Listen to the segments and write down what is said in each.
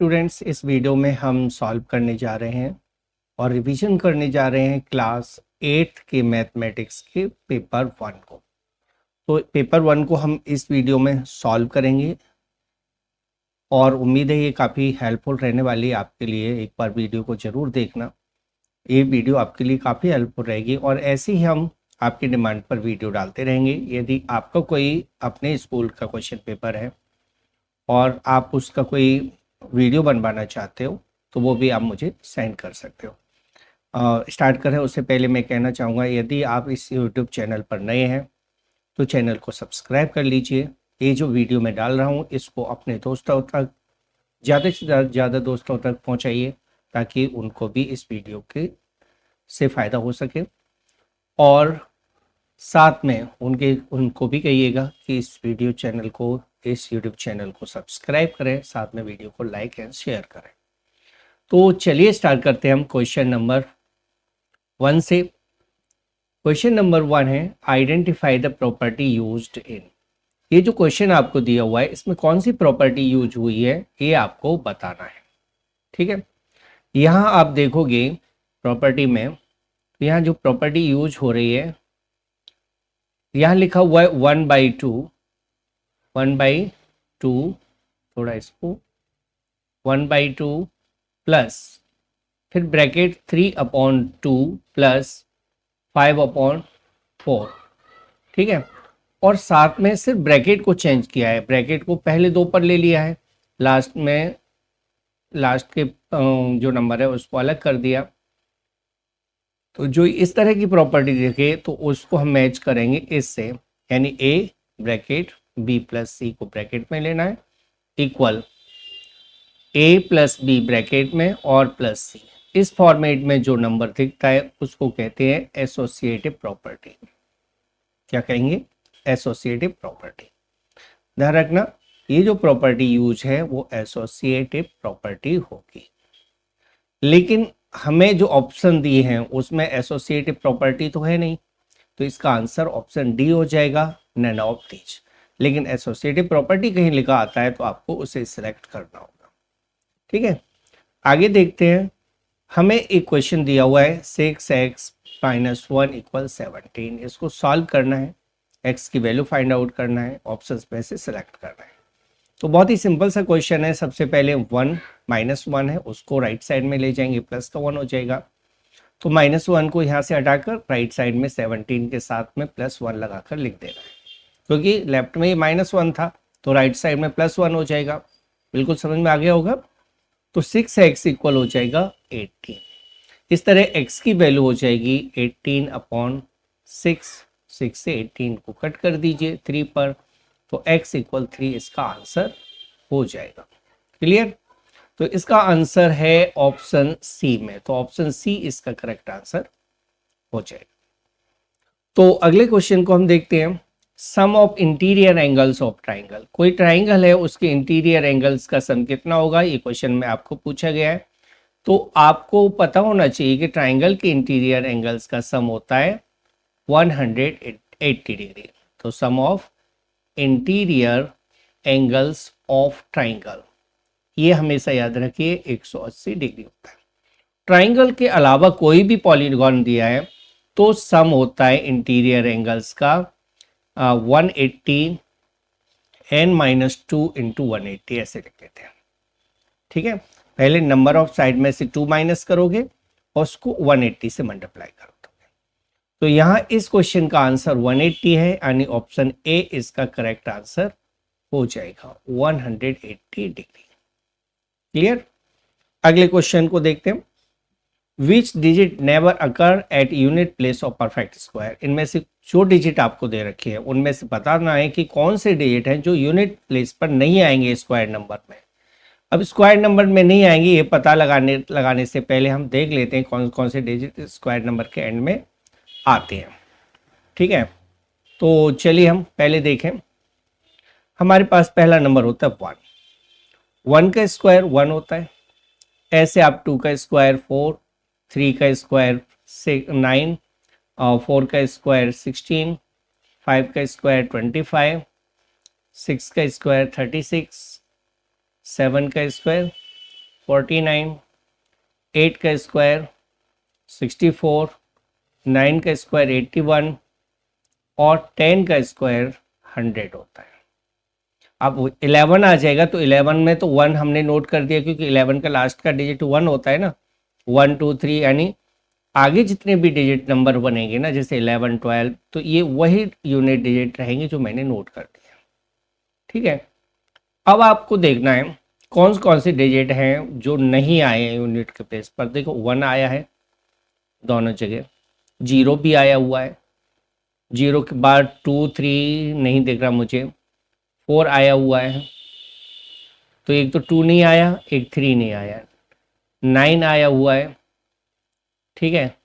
Students, इस video में हम सॉल्व करने जा रहे हैं और रिवीजन करने जा रहे हैं क्लास 8 के मैथमेटिक्स के पेपर 1 को। तो पेपर 1 को हम इस वीडियो में सॉल्व करेंगे और उम्मीद है ये काफ़ी हेल्पफुल रहने वाली है आपके लिए। एक बार वीडियो को ज़रूर देखना, ये वीडियो आपके लिए काफ़ी हेल्पफुल रहेगी और ऐसे ही हम आपकी डिमांड पर वीडियो डालते रहेंगे। यदि आपका कोई अपने स्कूल का क्वेश्चन पेपर है और आप उसका कोई वीडियो बनवाना चाहते हो तो वो भी आप मुझे सेंड कर सकते हो। स्टार्ट करें उससे पहले मैं कहना चाहूँगा, यदि आप इस यूट्यूब चैनल पर नए हैं तो चैनल को सब्सक्राइब कर लीजिए। ये जो वीडियो मैं डाल रहा हूँ इसको अपने दोस्तों तक, ज़्यादा से ज़्यादा दोस्तों तक पहुँचाइए ताकि उनको भी इस वीडियो के से फ़ायदा हो सके। और साथ में उनको भी कहिएगा कि इस यूट्यूब चैनल को सब्सक्राइब करें, साथ में वीडियो को लाइक एंड शेयर करें। तो चलिए स्टार्ट करते हैं हम क्वेश्चन नंबर 1 से। क्वेश्चन नंबर 1 है, identify the property used in. ये जो क्वेश्चन आपको दिया हुआ है इसमें कौन सी प्रॉपर्टी यूज हुई है ये आपको बताना है। ठीक है, यहाँ आप देखोगे प्रॉपर्टी में, यहाँ जो प्रॉपर्टी यूज हो रही है यहाँ लिखा हुआ है 1/2, 1/2, थोड़ा इसको 1/2 प्लस फिर ब्रैकेट 3/2 प्लस 5/4। ठीक है, और साथ में सिर्फ ब्रैकेट को चेंज किया है, ब्रैकेट को पहले 2 पर ले लिया है, लास्ट के जो नंबर है उसको अलग कर दिया। तो जो इस तरह की प्रॉपर्टी देखे तो उसको हम मैच करेंगे इससे, यानी ए ब्रैकेट बी प्लस सी को ब्रैकेट में लेना है इक्वल ए प्लस बी ब्रैकेट में और प्लस सी। इस फॉर्मेट में जो नंबर दिखता है उसको कहते हैं एसोसिएटिव प्रॉपर्टी। क्या कहेंगे? Associative property. ध्यान रखना, ये जो प्रॉपर्टी यूज है वो एसोसिएटिव प्रॉपर्टी होगी, लेकिन हमें जो ऑप्शन दिए हैं उसमें एसोसिएटिव प्रॉपर्टी तो है नहीं, तो इसका आंसर ऑप्शन डी हो जाएगा, नन ऑफ दीज। लेकिन एसोसिएटिव प्रॉपर्टी कहीं लिखा आता है तो आपको उसे सिलेक्ट करना होगा। ठीक है, आगे देखते हैं। हमें एक क्वेश्चन दिया हुआ है 6x - 1 = 17। इसको सॉल्व करना है, x की वैल्यू फाइंड आउट करना है, ऑप्शंस में से सिलेक्ट करना है। तो बहुत ही सिंपल सा क्वेश्चन है। सबसे पहले 1 - 1 है उसको राइट साइड में ले जाएंगे, प्लस का 1 हो जाएगा। तो -1 को यहाँ से हटाकर राइट साइड में 17 के साथ में +1 लगाकर लिख देना है, क्योंकि लेफ्ट में ये -1 था तो राइट साइड में +1 हो जाएगा। बिल्कुल समझ में आ गया होगा। तो 6x इक्वल हो जाएगा 18। इस तरह x की वैल्यू हो जाएगी 18/6। 6 से 18 को कट कर दीजिए 3 पर, तो x = 3 इसका आंसर हो जाएगा। क्लियर? तो इसका आंसर है ऑप्शन सी में, तो ऑप्शन सी इसका करेक्ट आंसर हो जाएगा। तो अगले क्वेश्चन को हम देखते हैं। Sum of interior angles of triangle. कोई ट्राइंगल है उसके इंटीरियर एंगल्स का सम कितना होगा, ये क्वेश्चन में आपको पूछा गया है। तो आपको पता होना चाहिए कि ट्राइंगल के इंटीरियर एंगल्स का सम होता है 180 डिग्री। तो sum of interior angles of triangle, ये हमेशा याद रखिए 180 डिग्री होता है। ट्राइंगल के अलावा कोई भी पॉलीगॉन दिया है तो सम होता है इंटीरियर एंगल्स का 180 n - 2 × 180, ऐसे लिख देते हैं। ठीक है, पहले नंबर ऑफ साइड में से 2 माइनस करोगे और उसको 180 से मल्टीप्लाई कर दोगे। तो यहाँ इस क्वेश्चन का आंसर 180 है, यानी ऑप्शन ए इसका करेक्ट आंसर हो जाएगा 180 डिग्री। क्लियर? अगले क्वेश्चन को देखते हैं। Which digit never occur at unit place of perfect square. इनमें से जो डिजिट आपको दे रखी है उनमें से बताना है कि कौन से डिजिट हैं जो यूनिट प्लेस पर नहीं आएंगे स्क्वायर नंबर में। अब स्क्वायर नंबर में नहीं आएंगे ये पता लगाने से पहले हम देख लेते हैं कौन कौन से डिजिट स्क्वायर नंबर के एंड में आते हैं। ठीक है, तो चलिए हम पहले देखें। हमारे पास पहला नंबर होता है 1। 1 का स्क्वायर 1 होता है। ऐसे आप 2 का स्क्वायर 4, 3 का स्क्वायर 9, 4 का स्क्वायर 16, 5 का स्क्वायर 25, 6 का स्क्वायर 36, 7 का स्क्वायर 49, 8 का स्क्वायर 64, 9 का स्क्वायर 81 और 10 का स्क्वायर 100 होता है। अब 11 आ जाएगा तो 11 में तो 1 हमने नोट कर दिया क्योंकि 11 का लास्ट का डिजिट 1 होता है ना, 1 2 3, यानी आगे जितने भी डिजिट नंबर बनेंगे ना, जैसे 11 12, तो ये वही यूनिट डिजिट रहेंगे जो मैंने नोट कर दिया। ठीक है, अब आपको देखना है कौन से डिजिट हैं जो नहीं आए हैं यूनिट के प्लेस पर। देखो 1 आया है दोनों जगह, 0 भी आया हुआ है, 0 के बाद 2 3 नहीं दिख रहा मुझे, 4 आया हुआ है, तो एक तो 2 नहीं आया, एक 3 नहीं आया, 9 आया हुआ है, ठीक है,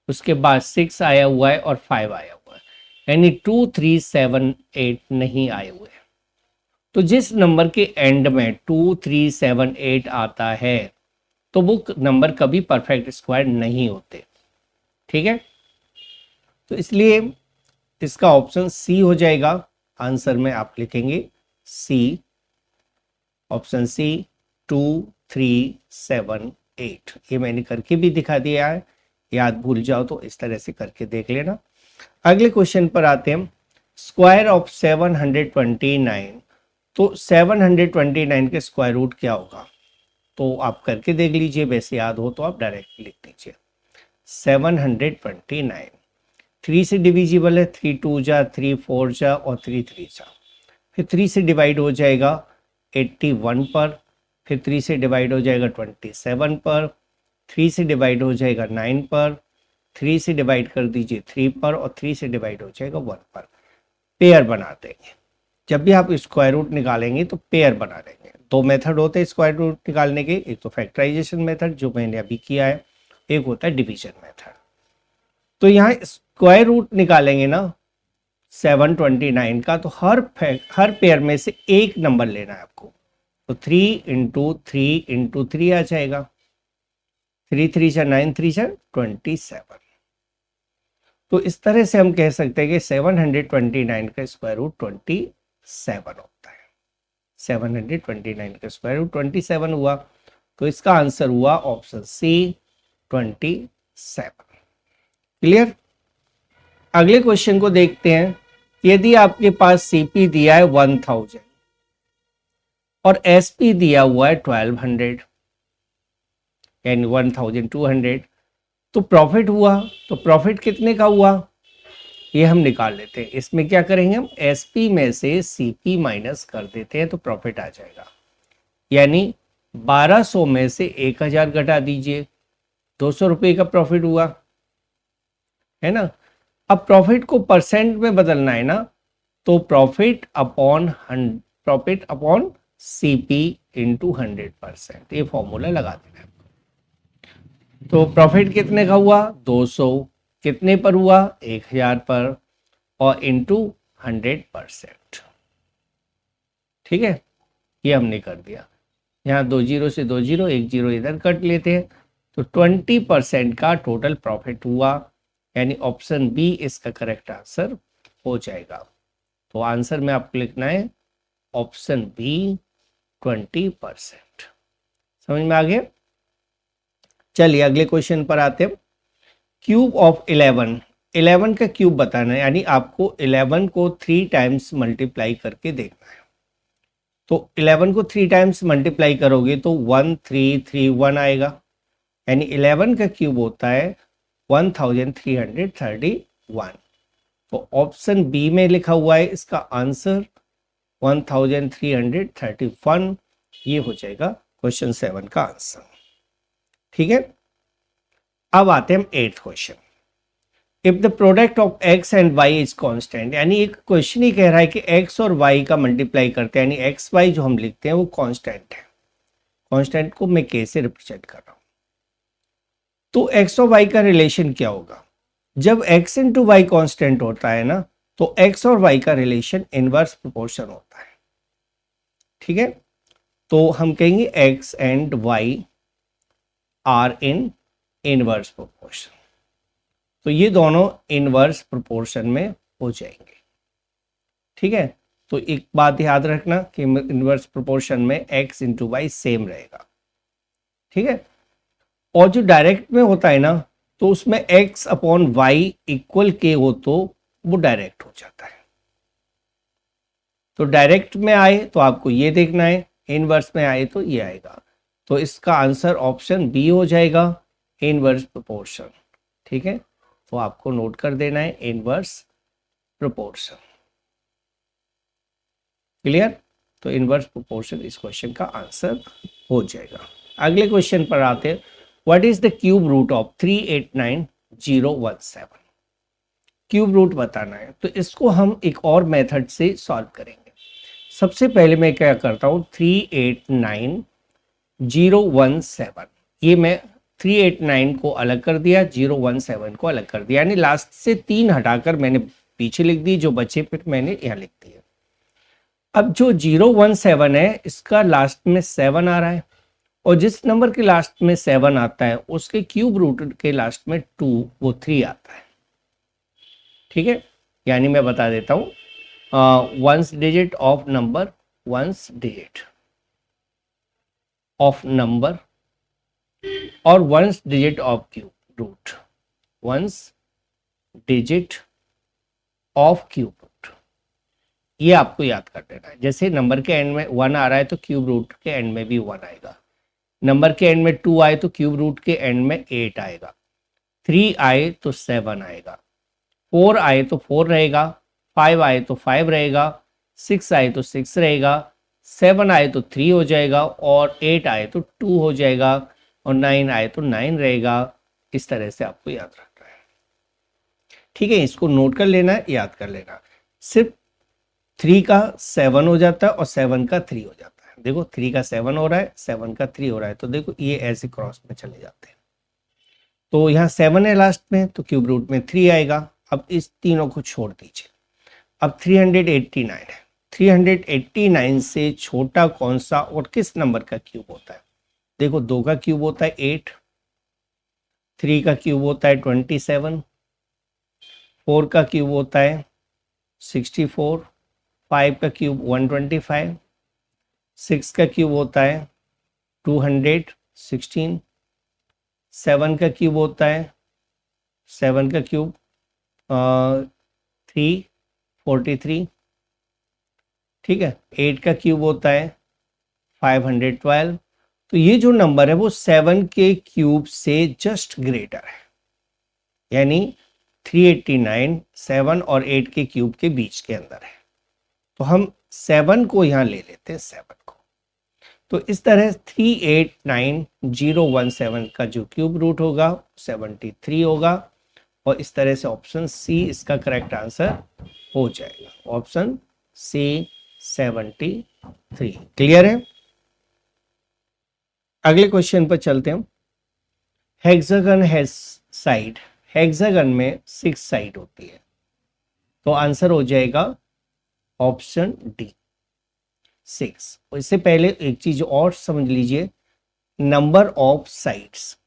उसके बाद 6 आया हुआ है और 5 आया हुआ है, यानी 2 3 7 8 नहीं आए हुए। तो जिस नंबर के एंड में 2 3 7 8 आता है तो वो नंबर कभी परफेक्ट स्क्वायर नहीं होते। ठीक है, तो इसलिए इसका ऑप्शन सी हो जाएगा। आंसर में आप लिखेंगे सी, ऑप्शन सी 2 3 7 8। ये मैंने करके भी दिखा दिया है, याद भूल जाओ तो इस तरह से करके देख लेना। अगले क्वेश्चन पर आते हैं, स्क्वायर ऑफ 729। तो 729 के स्क्वायर रूट क्या होगा, तो आप करके देख लीजिए, वैसे याद हो तो आप डायरेक्ट लिख दीजिए। 729 3 से डिविजिबल है, 3 2 जा, 3 4 जा और 3 3 जा, फिर 3 से डिवाइड हो जाएगा 81 पर, फिर 3 से डिवाइड हो जाएगा 27 पर, 3 से डिवाइड हो जाएगा 9 पर, 3 से डिवाइड कर दीजिए 3 पर और 3 से डिवाइड हो जाएगा 1 पर। पेयर बना देंगे। जब भी आप स्क्वायर रूट निकालेंगे तो पेयर बना देंगे। दो मेथड होते हैं स्क्वायर रूट निकालने के, एक तो फैक्टराइजेशन मेथड जो मैंने अभी किया है, एक होता है डिवीजन मेथड। तो यहाँ स्क्वायर रूट निकालेंगे ना 729 का, तो हर पेयर में से एक नंबर लेना है आपको। तो 3 इंटू 3 इंटू 3 आ जाएगा, 3 3 से 9 3 से 27। तो इस तरह से हम कह सकते हैं कि 729 का स्क्वायर रूट 27 होता है। 729 का स्क्वायर रूट 27 हुआ, तो इसका आंसर हुआ ऑप्शन सी 27। क्लियर। अगले क्वेश्चन को देखते हैं। यदि आपके पास सीपी दिया है 1000 और एसपी दिया हुआ है 1200 यानी 1200, तो प्रॉफिट हुआ, तो प्रॉफिट कितने का हुआ ये हम निकाल लेते हैं। इसमें क्या करेंगे हम, एसपी में से सीपी माइनस कर देते हैं तो प्रॉफिट आ जाएगा। यानी 1200 में से 1000 घटा दीजिए, 200 रुपये का प्रॉफिट हुआ, है ना। अब प्रॉफिट को परसेंट में बदलना है ना, तो प्रॉफिट अपॉन सीपी इंटू 100%, ये फॉर्मूला लगा देना है। तो प्रॉफिट कितने का हुआ, 200, कितने पर हुआ, 1000 पर, और इंटू 100%। ठीक है, ये हमने कर दिया। यहाँ 2 जीरो से 2 जीरो, 1 जीरो इधर कट लेते हैं, तो 20% का टोटल प्रॉफिट हुआ, यानी ऑप्शन बी इसका करेक्ट आंसर हो जाएगा। तो आंसर में आपको लिखना है ऑप्शन बी 20%। समझ में आ गया। चलिए अगले क्वेश्चन पर आते हैं। क्यूब ऑफ 11 का क्यूब बताना है, यानी आपको 11 को 3 टाइम्स मल्टीप्लाई करके देखना है। तो 11 को 3 टाइम्स मल्टीप्लाई करोगे तो 1331 आएगा, यानी 11 का क्यूब होता है 1331। तो ऑप्शन बी में लिखा हुआ है इसका आंसर 1331, ये हो जाएगा क्वेश्चन 7 का आंसर। ठीक है, अब आते हैं हम 8th question. If the product of X and Y is constant, यानी एक क्वेश्चन ही कह रहा है कि एक्स और वाई का मल्टीप्लाई करते हैं, यानी एक्स वाई जो हम लिखते हैं वो कांस्टेंट है। कांस्टेंट को मैं के से रिप्रेजेंट कर रहा हूं, तो एक्स और वाई का रिलेशन क्या होगा। जब एक्स इंटू वाई कॉन्स्टेंट होता है ना, तो एक्स और वाई का रिलेशन इनवर्स प्रोपोर्शन होता है। ठीक है, तो हम कहेंगे X and Y are in inverse proportion, तो ये दोनों इनवर्स प्रोपोर्शन में हो जाएंगे। ठीक है, तो एक बात याद रखना कि इनवर्स प्रोपोर्शन में एक्स इंटू वाई सेम रहेगा। ठीक है। और जो डायरेक्ट में होता है ना, तो उसमें x अपॉन वाई इक्वल के हो तो वो डायरेक्ट हो जाता है। तो डायरेक्ट में आए तो आपको ये देखना है, इनवर्स में आए तो ये आएगा। तो इसका आंसर ऑप्शन बी हो जाएगा, इनवर्स प्रोपोर्शन। ठीक है, तो आपको नोट कर देना है इनवर्स प्रोपोर्शन। क्लियर? तो इनवर्स प्रोपोर्शन इस क्वेश्चन का आंसर हो जाएगा। अगले क्वेश्चन पर आते हैं, what is the cube root of 389017? Cube root बताना है, तो इसको हम एक और मेथड से सॉल्व करेंगे। सबसे पहले मैं क्या करता हूँ, 389017, ये मैं 389 को अलग कर दिया, 017 को अलग कर दिया, यानी लास्ट से 3 हटाकर मैंने पीछे लिख दी, जो बचे फिर मैंने यहाँ लिख दिया। अब जो 017 है इसका लास्ट में 7 आ रहा है, और जिस नंबर के लास्ट में 7 आता है उसके क्यूब रूट के लास्ट में 2 वो 3 आता है। ठीक है, यानी मैं बता देता हूँ, ones digit of number, ones digit of number और ones digit of cube root, ones digit of cube root, ये आपको याद कर देना है। जैसे नंबर के एंड में 1 आ रहा है तो क्यूब रूट के एंड में भी 1 आएगा, नंबर के एंड में 2 आए तो क्यूब रूट के एंड में 8 आएगा, 3 आए तो 7 आएगा, 4 आए तो 4 रहेगा, 5 आए तो 5 रहेगा, 6 आए तो 6 रहेगा, 7 आए तो 3 हो जाएगा, और 8 आए तो 2 हो जाएगा, और 9 आए तो 9 रहेगा। इस तरह से आपको याद रखना है। ठीक है, इसको नोट कर लेना है, याद कर लेना। सिर्फ 3 का 7 हो जाता है और 7 का 3 हो जाता है। देखो 3 का 7 हो रहा है, 7 का 3 हो रहा है, तो देखो ये ऐसे क्रॉस में चले जाते हैं। तो यहाँ 7 है लास्ट में, तो क्यूब रूट में 3 आएगा। अब इस तीनों को छोड़ दीजिए। अब 389 है, 389 से छोटा कौन सा और किस नंबर का क्यूब होता है? देखो 2 का क्यूब होता है 8, 3 का क्यूब होता है 27, 4 का क्यूब होता है 64, 5 का क्यूब 125, 6 का क्यूब होता है 216, 7 का क्यूब होता है 7 का क्यूब 343, ठीक है, 8 का क्यूब होता है 512। तो ये जो नंबर है वो 7 के क्यूब से जस्ट ग्रेटर है, यानी 389 7 और 8 के क्यूब के बीच के अंदर है। तो हम 7 को यहाँ ले लेते हैं, 7 को। तो इस तरह 389017 का जो क्यूब रूट होगा 73 होगा, और इस तरह से ऑप्शन सी इसका करेक्ट आंसर हो जाएगा, ऑप्शन सी 73। क्लियर है? अगले क्वेश्चन पर चलते हैं। हेक्सागन हैज साइड, हेक्सागन में 6 साइड होती है, तो आंसर हो जाएगा ऑप्शन डी 6। इससे पहले एक चीज और समझ लीजिए, नंबर ऑफ साइड्स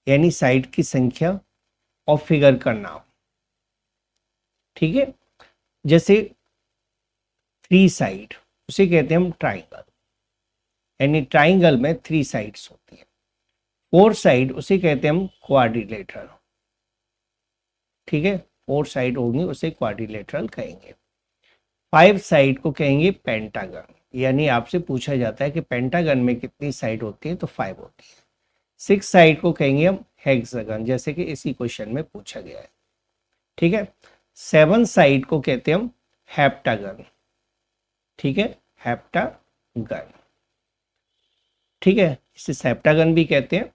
यानी साइड की संख्या और फिगर का नाम। ठीक है, जैसे 3 साइड उसे कहते हैं हम ट्राइंगल, यानी ट्राइंगल में 3 साइड्स होती है। 4 साइड उसे कहते हैं हम क्वाड्रिलेटरल। ठीक है, 4 साइड होंगी उसे क्वाड्रिलेटरल कहेंगे। 5 साइड को कहेंगे पेंटागन, यानी आपसे पूछा जाता है कि पेंटागन में कितनी साइड होती है, तो 5 होती है। 6 साइड को कहेंगे हम हेक्सागन, जैसे कि इसी क्वेश्चन में पूछा गया है। ठीक है, 7 साइड को कहते हैं हम हेप्टागन। ठीक है, हेप्टागन। ठीक है, इसे सेप्टागन भी कहते हैं।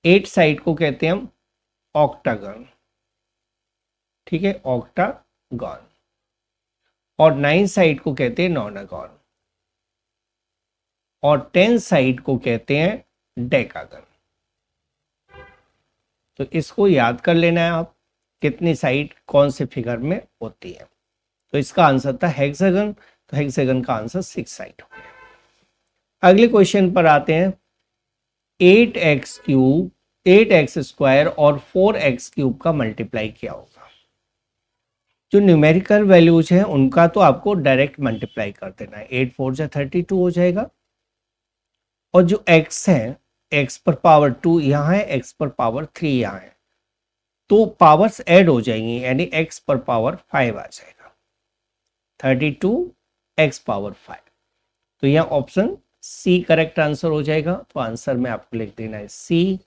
8 साइड को कहते हैं हम ऑक्टागन। ठीक है, ऑक्टागन। और 9 साइड को कहते हैं नॉनागन, और 10 साइड को कहते हैं डेकागन। तो इसको याद कर लेना है आप, कितनी साइड कौन से फिगर में होती है। तो इसका आंसर था हेक्सागन, तो हेक्सागन का आंसर 6 साइड हो गया। अगले क्वेश्चन पर आते हैं। 8x क्यूब, 8x स्क्वायर और 4x क्यूब का मल्टीप्लाई क्या होगा? जो न्यूमेरिकल वैल्यूज हैं उनका तो आपको डायरेक्ट मल्टीप्लाई कर देना है। 8 4 जा 32 हो जाएगा, और जो x है x पर पावर 2 यहाँ है, x पर पावर 3 यहाँ है, तो पावर्स ऐड हो जाएंगी, यानी x पर पावर 5 आ जाएगा, 32 x पावर 5। तो यहाँ ऑप्शन सी करेक्ट आंसर हो जाएगा। तो आंसर में आपको लिख देना है C,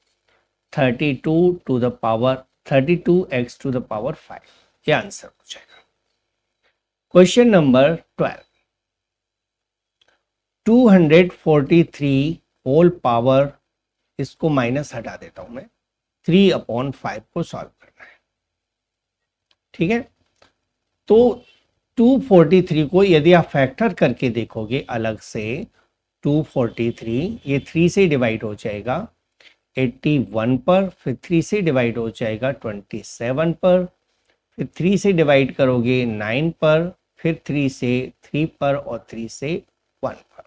32 to the power 32x to the power 5, ये आंसर हो जाएगा। क्वेश्चन नंबर 12, 243 होल पावर, इसको माइनस हटा देता हूं मैं, 3/5 को सॉल्व करना है। ठीक है, तो 243 को यदि आप फैक्टर करके देखोगे अलग से, 243 ये 3 से डिवाइड हो जाएगा 81 पर, फिर 3 से डिवाइड हो जाएगा 27 पर, फिर 3 से डिवाइड करोगे 9 पर, फिर 3 से 3 पर और 3 से 1 पर।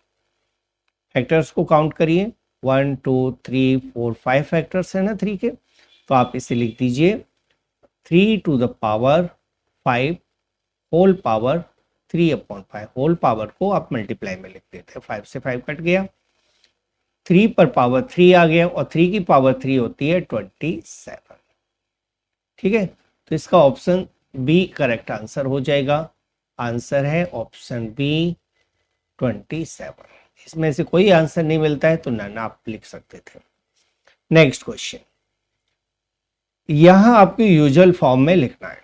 फैक्टर्स को काउंट करिए, 1 2 3 4 5 फैक्टर्स है ना 3 के, तो आप इसे लिख दीजिए 3 to the power 5 whole power 3/5। Whole power को आप मल्टीप्लाई में लिख देते हैं, 5 से 5 कट गया, 3 पर पावर 3 आ गया, और 3 की पावर 3 होती है 27। ठीक है, तो इसका ऑप्शन बी करेक्ट आंसर हो जाएगा। आंसर है ऑप्शन बी 27। इसमें से कोई आंसर नहीं मिलता है तो नन आप लिख सकते थे। नेक्स्ट क्वेश्चन, यहां आपको यूजुअल फॉर्म में लिखना है।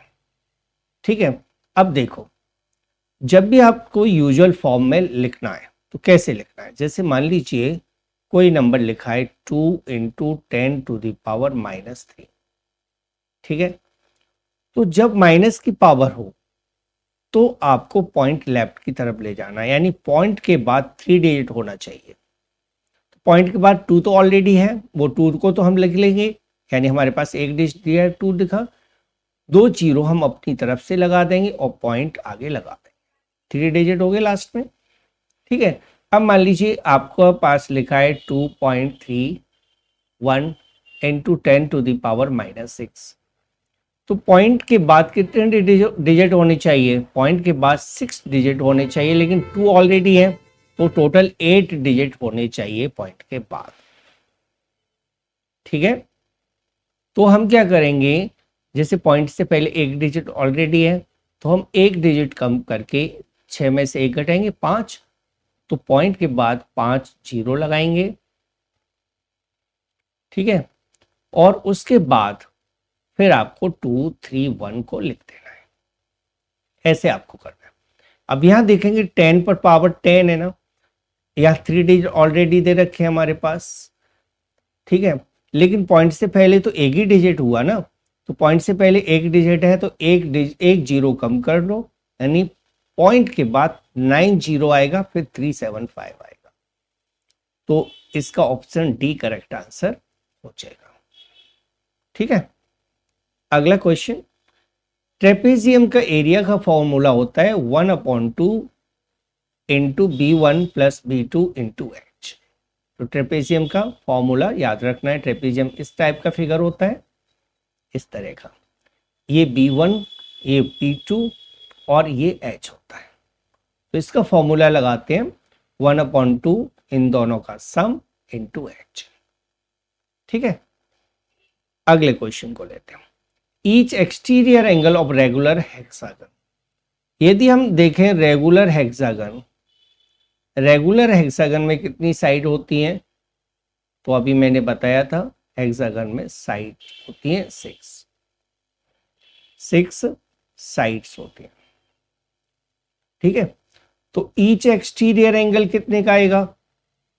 ठीक है, अब देखो, जब भी आपको यूजुअल फॉर्म में लिखना है तो कैसे लिखना है। जैसे मान लीजिए कोई नंबर लिखा है 2 × 10 टू द पावर -3। ठीक है, तो जब माइनस की पावर हो तो आपको पॉइंट लेफ्ट की तरफ ले जाना है, यानी पॉइंट के बाद 3 डिजिट होना चाहिए। तो पॉइंट के बाद 2 तो ऑलरेडी है, वो 2 को तो हम लिख लेंगे, यानी हमारे पास एक डिजिट दिया है 2 दिखा, 2 जीरो हम अपनी तरफ से लगा देंगे और पॉइंट आगे लगा देंगे, 3 डिजिट हो गए लास्ट में। ठीक है, अब मान लीजिए आपको पास लिखा है 2.31 × 10 टू द पावर -6। तो पॉइंट के बाद कितने डिजिट होने चाहिए, पॉइंट के बाद 6 डिजिट होने चाहिए, लेकिन 2 ऑलरेडी है, तो टोटल 8 डिजिट होने चाहिए पॉइंट के बाद। ठीक है, तो हम क्या करेंगे, जैसे पॉइंट से पहले एक डिजिट ऑलरेडी है, तो हम एक डिजिट कम करके 6 में से 1 घटाएंगे 5, तो पॉइंट के बाद 5 जीरो लगाएंगे। ठीक है, और उसके बाद फिर आपको 2 3 1 को लिख देना है, ऐसे आपको करना है। अब यहां देखेंगे 10 पर पावर 10 है ना, यहाँ 3 डिजिट ऑलरेडी दे रखे हैं हमारे पास। ठीक है, लेकिन पॉइंट से पहले तो एक ही डिजिट हुआ ना, तो पॉइंट से पहले एक डिजिट है तो एक जीरो कम कर लो, यानी पॉइंट के बाद 9 जीरो आएगा, फिर 375 आएगा। तो इसका ऑप्शन डी करेक्ट आंसर हो जाएगा। ठीक है, अगला क्वेश्चन, ट्रेपेजियम का एरिया का फॉर्मूला होता है 1/2 × B1 + B2 × H। तो ट्रेपेजियम का फॉर्मूला याद रखना है। ट्रेपेजियम इस टाइप का फिगर होता है, इस तरह का, ये B1, ये B2 और ये H होता है। तो इसका फॉर्मूला लगाते हैं 1/2 इन दोनों का सम × H। ठीक है, अगले क्वेश्चन को लेते हैं, each exterior angle of regular hexagon. यदि हम देखें रेगुलर हेक्सागन में कितनी साइड होती हैं, तो अभी मैंने बताया था हेक्सागन में साइड होती है 6 साइड्स होती हैं। ठीक है, तो ईच एक्सटीरियर एंगल कितने का आएगा,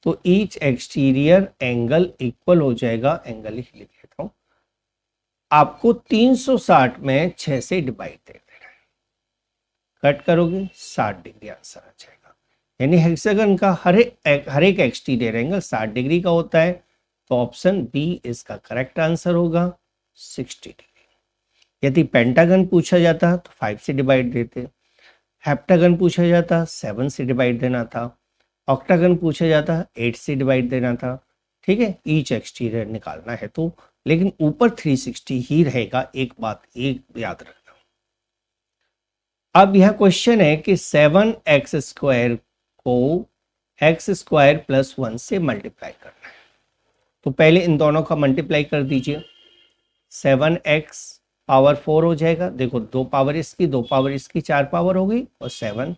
तो ईच एक्सटीरियर एंगल इक्वल हो जाएगा, एंगल ही लिख लेता हूं, आपको 360 में 6 से डिवाइड दे देना है, कट करोगे 60 डिग्री आंसर आ जाएगा। यानी हेक्सागन का हर एक एक्सटीरियर एंगल 60 डिग्री का होता है, तो ऑप्शन बी इसका करेक्ट आंसर होगा 60 डिग्री। यदि पेंटागन पूछा जाता तो 5 से डिवाइड देते, हेप्टागन पूछा जाता 7 से डिवाइड देना था, ऑक्टागन पूछा जाता 8 से डिवाइड देना था। ठीक है, ईच एक्सटीरियर निकालना है तो, लेकिन ऊपर 360 ही रहेगा, एक बात एक याद रखना। अब यह क्वेश्चन है कि 7x² को x² + 1 से मल्टीप्लाई करना है। तो पहले इन दोनों का मल्टीप्लाई कर दीजिए, 7x पावर 4 हो जाएगा। देखो 2 पावर इसकी 2 पावर इसकी 4 पावर हो गई और 7,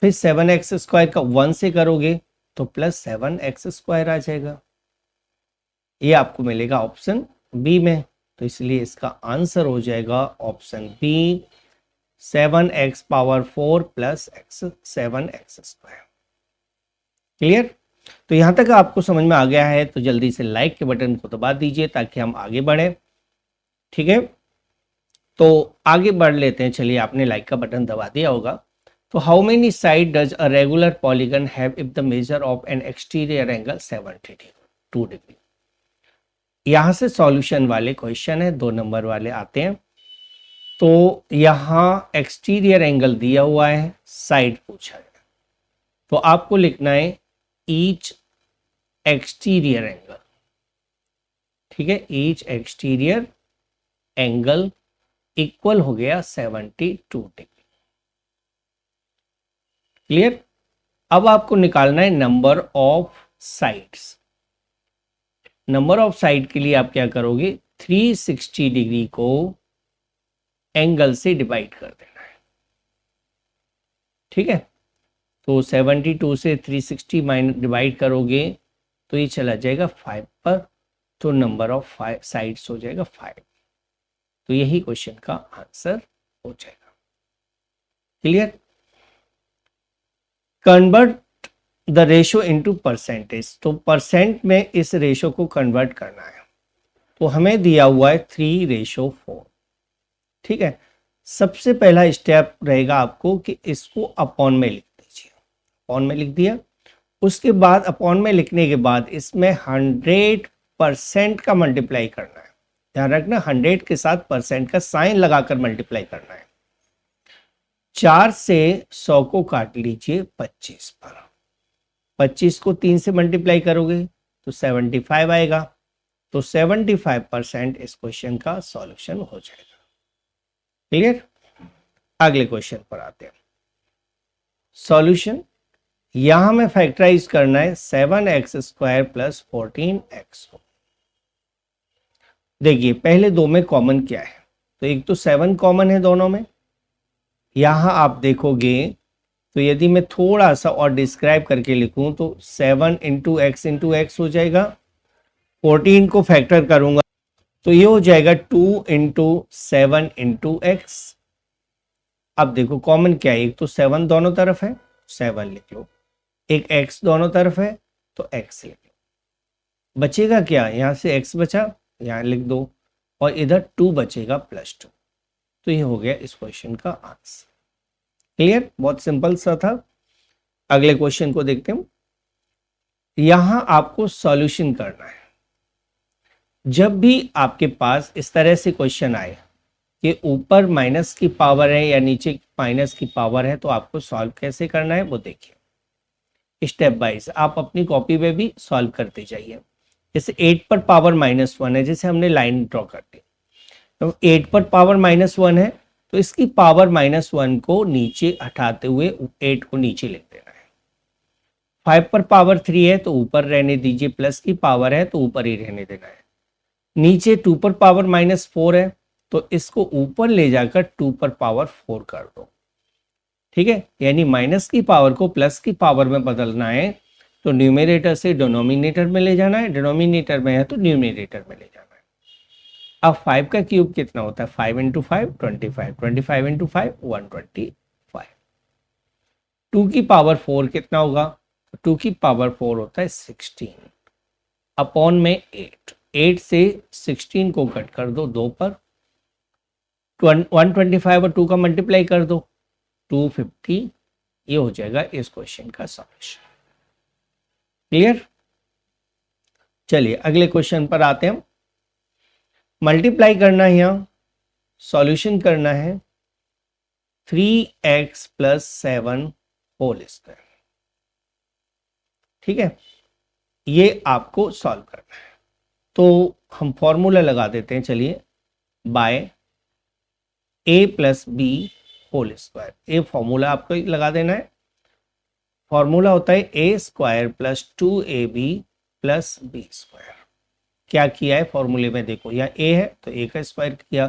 फिर 7x स्क्वायर का 1 से करोगे तो प्लस 7x स्क्वायर आ जाएगा। ये आपको मिलेगा ऑप्शन बी में, तो इसलिए इसका आंसर हो जाएगा option B, 7x power 4 plus 7x square. Clear? तो यहां तक आपको समझ में आ गया है तो जल्दी से लाइक के बटन को दबा दीजिए ताकि हम आगे बढ़े। ठीक है, तो आगे बढ़ लेते हैं। चलिए, आपने लाइक का बटन दबा दिया होगा। तो how many side does a regular polygon have if the measure of N exterior angle 72 degree. यहां से सॉल्यूशन वाले क्वेश्चन है, 2 नंबर वाले आते हैं। तो यहां एक्सटीरियर एंगल दिया हुआ है, साइड पूछा है, तो आपको लिखना है ईच एक्सटीरियर एंगल। ठीक है, ईच एक्सटीरियर एंगल इक्वल हो गया 72 डिग्री। क्लियर? अब आपको निकालना है number of sides. Number of side के लिए आप क्या करोगे, 360 डिग्री को एंगल से डिवाइड कर देना है। ठीक है, तो 72 से 360 माइनस डिवाइड करोगे तो ये चला जाएगा 5 पर, तो नंबर ऑफ साइड्स हो जाएगा 5। तो यही क्वेश्चन का आंसर हो जाएगा। Clear? Convert the ratio into percentage, तो परसेंट में इस रेशो को कन्वर्ट करना है। तो हमें दिया हुआ है 3:4। ठीक है, सबसे पहला स्टेप रहेगा आपको कि इसको अपॉन में लिख दीजिए। अपॉन में लिख दिया, उसके बाद अपॉन में लिखने के बाद इसमें 100% का मल्टीप्लाई करना है। ध्यान रखना, 100 के साथ परसेंट का साइन लगाकर मल्टीप्लाई करना है। 4 से 100 को काट लीजिए 25 पर, 25 को 3 से मल्टीप्लाई करोगे तो 75 आएगा। तो 75% इस क्वेश्चन का सॉल्यूशन हो जाएगा। क्लियर? अगले क्वेश्चन पर आते हैं। सॉल्यूशन, यहां में फैक्टराइज करना है 7x स्क्वायर प्लस 14x को। देखिए पहले दो में कॉमन क्या है, तो एक तो 7 कॉमन है दोनों में। यहां आप देखोगे तो यदि मैं थोड़ा सा और डिस्क्राइब करके लिखूं तो 7 इंटू एक्स हो जाएगा। 14 को फैक्टर करूंगा तो ये हो जाएगा 2 इंटू 7 इंटू एक्स। अब देखो कॉमन क्या है, एक तो 7 दोनों तरफ है, 7 लिख लो, एक x दोनों तरफ है तो x लिख लो। बचेगा क्या, यहां से x बचा, यहां लिख दो, और इधर 2 बचेगा +2। तो ये हो गया इस क्वेश्चन का आंसर। क्लियर? बहुत सिंपल सा था। अगले क्वेश्चन को देखते हैं। यहां आपको सॉल्यूशन करना है। जब भी आपके पास इस तरह से क्वेश्चन आए कि ऊपर माइनस की पावर है या नीचे माइनस की पावर है, तो आपको सॉल्व कैसे करना है वो देखिए स्टेप वाइज। आप अपनी कॉपी में भी सॉल्व करते जाइए। जैसे 8 पर पावर -1 है, जैसे हमने लाइन ड्रॉ कर दी, तो 8 पर पावर -1 है तो इसकी पावर -1 को नीचे हटाते हुए 8 को नीचे लिख देना है। 5 पर पावर 3 है तो ऊपर रहने दीजिए, प्लस की पावर है तो ऊपर ही रहने देना है। नीचे 2 पर पावर -4 है तो इसको ऊपर ले जाकर 2 पर पावर 4 कर दो। ठीक है, यानी माइनस की पावर को प्लस की पावर में बदलना है तो न्यूमरेटर से डिनोमिनेटर में ले जाना है, डिनोमिनेटर में है तो न्यूमरेटर में ले जाना है। अब 5 का क्यूब कितना होता है, 5 इंटू 5 25, 25 इंटू 5 125। 2 की पावर 4 कितना होगा, 2 की पावर 4 होता है 16 अपॉन में 8 से 16 को कट कर दो 2 पर, 125 और 2 का मल्टीप्लाई कर दो 250। ये हो जाएगा इस क्वेश्चन का सॉल्यूशन। क्लियर? चलिए अगले क्वेश्चन पर आते हैं। मल्टीप्लाई करना है, यहां सॉल्यूशन करना है 3x + 7 होल स्क्वायर। ठीक है, ये आपको सॉल्व करना है। तो हम फॉर्मूला लगा देते हैं, चलिए, by a + b whole square. ये फॉर्मूला आपको लगा देना है। फॉर्मूला होता है a² + 2ab + b²। क्या किया है फॉर्मूले में, देखो यहाँ a है तो a का स्क्वायर किया,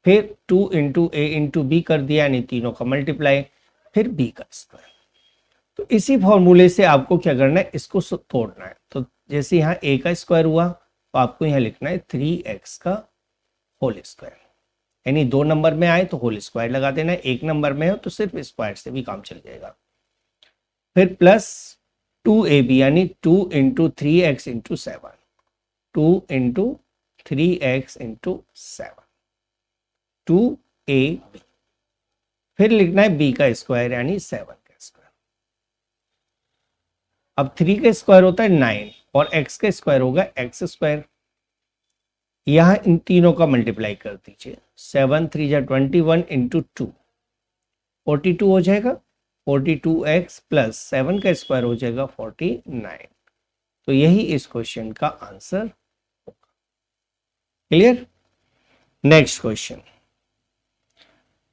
फिर 2 इंटू ए इंटू बी कर दिया, यानी तीनों का मल्टीप्लाई, फिर b का स्क्वायर। तो इसी फॉर्मूले से आपको क्या करना है, इसको तोड़ना है। तो जैसे यहाँ a का स्क्वायर हुआ तो आपको यहाँ लिखना है 3x का होल स्क्वायर, यानी 2 नंबर में आए तो होल स्क्वायर लगा देना है, 1 नंबर में हो तो सिर्फ स्क्वायर से भी काम चल जाएगा। फिर प्लस 2ab यानी 2 into 3x into 7, 2 into 3x into 7, 2ab। फिर लिखना है b का स्क्वायर यानी 7 का स्क्वायर। अब 3 का स्क्वायर होता है 9 और x का स्क्वायर होगा x स्क्वायर। यहां इन तीनों का मल्टीप्लाई कर दीजिए, 7 3 जा 21 इंटू 2, 42 हो जाएगा, 42x प्लस 7 का स्क्वायर हो जाएगा 49। तो यही इस क्वेश्चन का आंसर होगा। क्लियर? नेक्स्ट क्वेश्चन,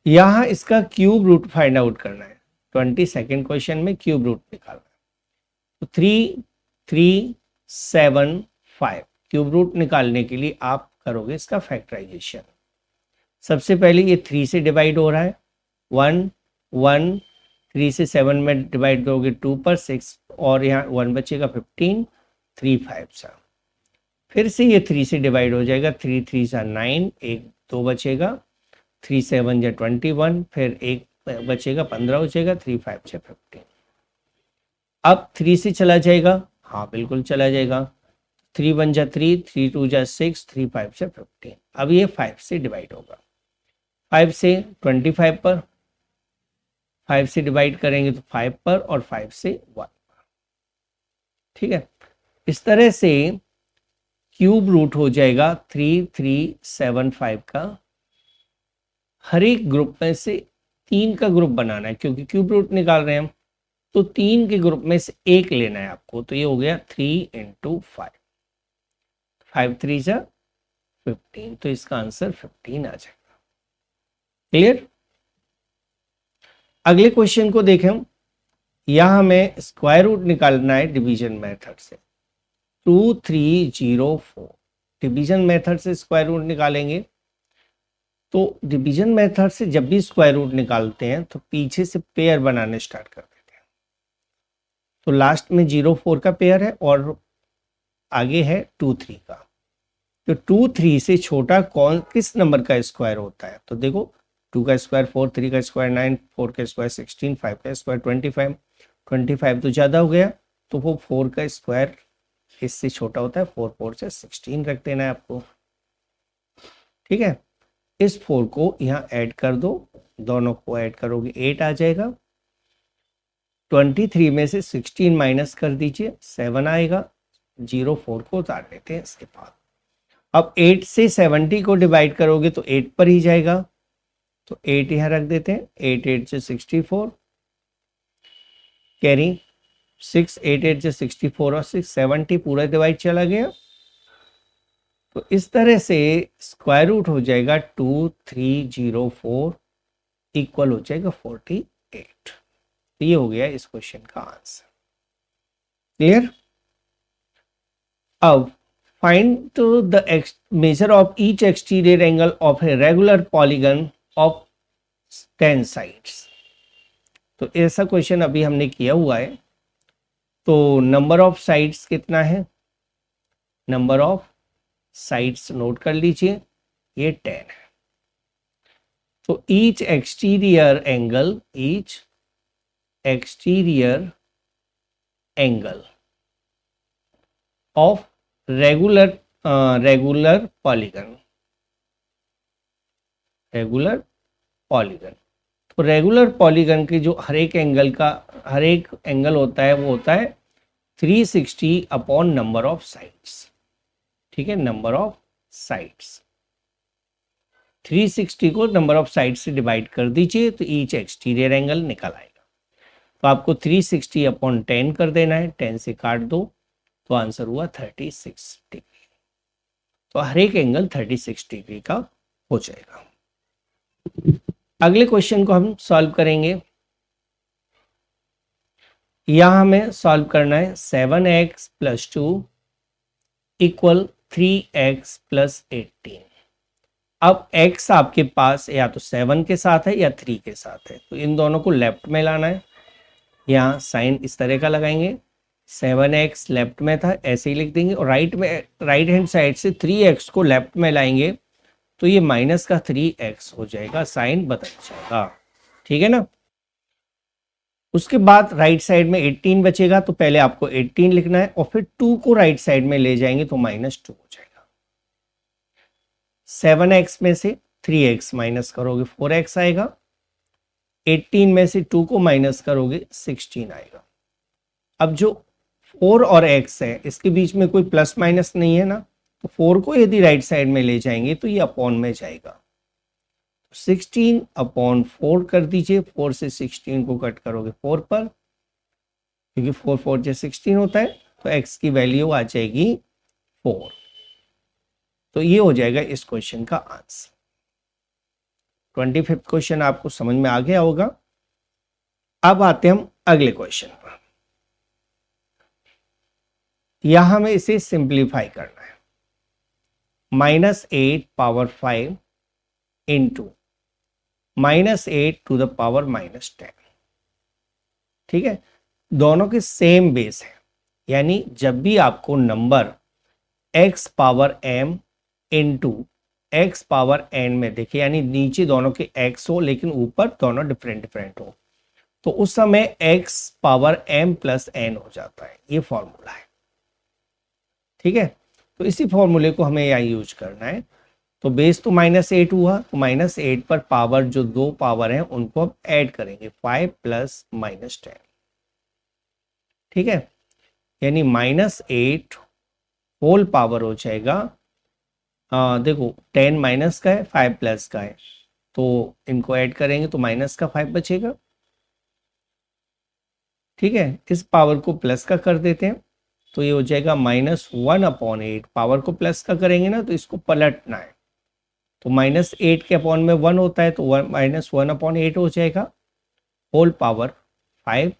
यहां इसका क्यूब रूट फाइंड आउट करना है। 22nd क्वेश्चन में क्यूब रूट निकालना है। तो 3 3 7 5 क्यूब रूट निकालने के लिए आप करोगे इसका फैक्टराइजेशन। सबसे पहले ये 3 से डिवाइड हो रहा है, 1 1, 3 से 7 में डिवाइड करोगे 2 पर 6 और यहाँ 1 बचेगा 15, 3 5 सा। फिर से ये 3 से डिवाइड हो जाएगा, 3 3 सा 9, 1 2 बचेगा, 3 7 जा 21, फिर 1 बचेगा 15 हो जाएगा, 3 5 जा 15। अब 3 से चला जाएगा, हाँ बिल्कुल चला जाएगा, 3 1 जा 3, 3 2 जा 6, 3 5 जा 15। अब ये 5 से डिवाइड होगा, 5 से 25 पर, 5 से डिवाइड करेंगे तो 5 पर और 5 से 1 पर। ठीक है, इस तरह से क्यूब रूट हो जाएगा 3 3 7 5 का। हर एक ग्रुप में से 3 का ग्रुप बनाना है, क्योंकि क्यूब रूट निकाल रहे हैं हम, तो 3 के ग्रुप में से एक लेना है आपको। तो ये हो गया 3 इंटू 5, 5 3 जा 15, तो इसका आंसर 15 आ जाएगा। क्लियर? अगले क्वेश्चन को देखें, यहां हमें स्क्वायर रूट निकालना है डिवीजन मेथड से। 2304 डिवीजन मेथड से स्क्वायर रूट निकालेंगे। तो डिवीजन मेथड से जब भी स्क्वायर रूट निकालते हैं तो पीछे से पेयर बनाने स्टार्ट कर देते हैं। तो लास्ट में 04 का पेयर है और आगे है 23 का। तो 23 से छोटा किस नंबर का स्क्वायर होता है? तो देखो, 2 का स्क्वायर 4, 3 का स्क्वायर 9, 4 का स्क्वायर 16, 5 का स्क्वायर 25, 25 तो ज़्यादा हो गया, तो वो 4 का स्क्वायर इससे छोटा होता है। 4 4 से 16 रख देना है आपको। ठीक है, इस 4 को यहाँ ऐड कर दो, दोनों को ऐड करोगे 8 आ जाएगा। 23 में से 16 माइनस कर दीजिए, 7 आएगा। 04 को उतार लेते हैं इसके बाद। अब 8 से 70 को डिवाइड करोगे तो 8 पर ही जाएगा, तो 8 यहाँ रख देते हैं। 8 8 से 64 कैरी 6, 8 8 से 64 और 6 70 पूरा डिवाइड चला गया। तो इस तरह से स्क्वायर रूट हो जाएगा 2304 इक्वल हो जाएगा 48। तो ये हो गया इस क्वेश्चन का आंसर। क्लियर? अब find the measure of each exterior angle of a regular polygon of 10 sides. तो ऐसा क्वेश्चन अभी हमने किया हुआ है। तो नंबर ऑफ साइड्स कितना है? नंबर ऑफ साइड्स नोट कर लीजिए, ये 10 है। तो each exterior angle of regular polygon, तो रेगुलर पॉलीगन के जो हर एक एंगल होता है वो होता है 360 अपॉन नंबर ऑफ साइड्स। ठीक है, नंबर ऑफ साइड्स 360 को नंबर ऑफ साइड्स से डिवाइड कर दीजिए तो ईच एक्सटीरियर एंगल निकल आएगा। तो आपको 360 अपॉन 10 कर देना है, 10 से काट दो तो आंसर हुआ 36 डिग्री। तो हर एक एंगल 36 डिग्री का हो जाएगा। अगले क्वेश्चन को हम सॉल्व करेंगे। यहां हमें सॉल्व करना है 7x + 2 इक्वल 3x प्लस 18। अब x आपके पास या तो 7 के साथ है या 3 के साथ है, तो इन दोनों को लेफ्ट में लाना है। यहाँ साइन इस तरह का लगाएंगे, 7x लेफ्ट में था ऐसे ही लिख देंगे, और राइट हैंड साइड से 3x को लेफ्ट में लाएंगे तो ये माइनस का 3x हो जाएगा, साइन बदल जाएगा। ठीक है ना। उसके बाद राइट साइड में 18 बचेगा, तो पहले आपको 18 लिखना है और फिर 2 को राइट साइड में ले जाएंगे तो -2 हो जाएगा। 7x में से 3x माइनस करोगे 4x आएगा, 18 में से 2 को माइनस करोगे 16 आएगा। अब जो 4 और x है इसके बीच में कोई प्लस माइनस नहीं है ना, तो 4 को यदि राइट साइड में ले जाएंगे तो ये अपॉन में जाएगा, 16 अपॉन 4 कर दीजिए, 4 से 16 को कट करोगे 4 पर, क्योंकि 4 4 से 16 होता है, तो x की वैल्यू आ जाएगी 4। तो ये हो जाएगा इस क्वेश्चन का आंसर। 25वां क्वेश्चन आपको समझ में आ गया होगा। अब आते हम अगले क्वेश्चन पर। यहां हमें इसे सिंप्लीफाई करना है। -8 power 5 into -8 to the power -10। ठीक है, दोनों के सेम बेस है, यानी जब भी आपको number x power m into x power n में देखे, यानी नीचे दोनों के x हो लेकिन ऊपर दोनों डिफरेंट हो, तो उस समय x power m plus n हो जाता है। ये फॉर्मूला है। ठीक है, तो इसी फॉर्मूले को हमें यहाँ यूज करना है। तो बेस तो -8 हुआ, तो -8 पर पावर जो दो पावर हैं उनको हम ऐड करेंगे, 5 प्लस -10। ठीक है, यानी -8 होल पावर हो जाएगा, देखो 10 माइनस का है 5 प्लस का है, तो इनको ऐड करेंगे तो माइनस का 5 बचेगा। ठीक है, इस पावर को प्लस का कर देते हैं, तो ये हो जाएगा -1/8। पावर को प्लस का करेंगे ना तो इसको पलटना है, तो -8 के अपॉन में 1 होता है, तो -1/8 हो जाएगा, होल पावर 5।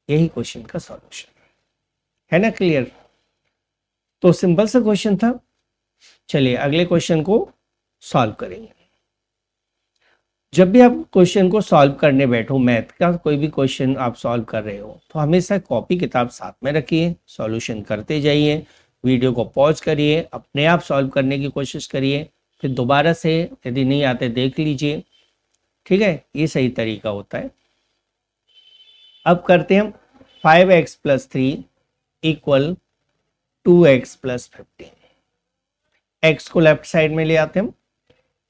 यही क्वेश्चन का सॉल्यूशन है ना। क्लियर। तो सिंपल सा क्वेश्चन था। चलिए अगले क्वेश्चन को सॉल्व करेंगे। जब भी आप क्वेश्चन को सॉल्व करने बैठो, मैथ का कोई भी क्वेश्चन आप सॉल्व कर रहे हो, तो हमेशा कॉपी किताब साथ में रखिए, सॉल्यूशन करते जाइए, वीडियो को पॉज करिए, अपने आप सॉल्व करने की कोशिश करिए, फिर दोबारा से यदि नहीं आते देख लीजिए। ठीक है, ये सही तरीका होता है। अब करते हैं हम 5x plus 3 equal 2x plus 15। x को लेफ्ट साइड में ले आते हैं,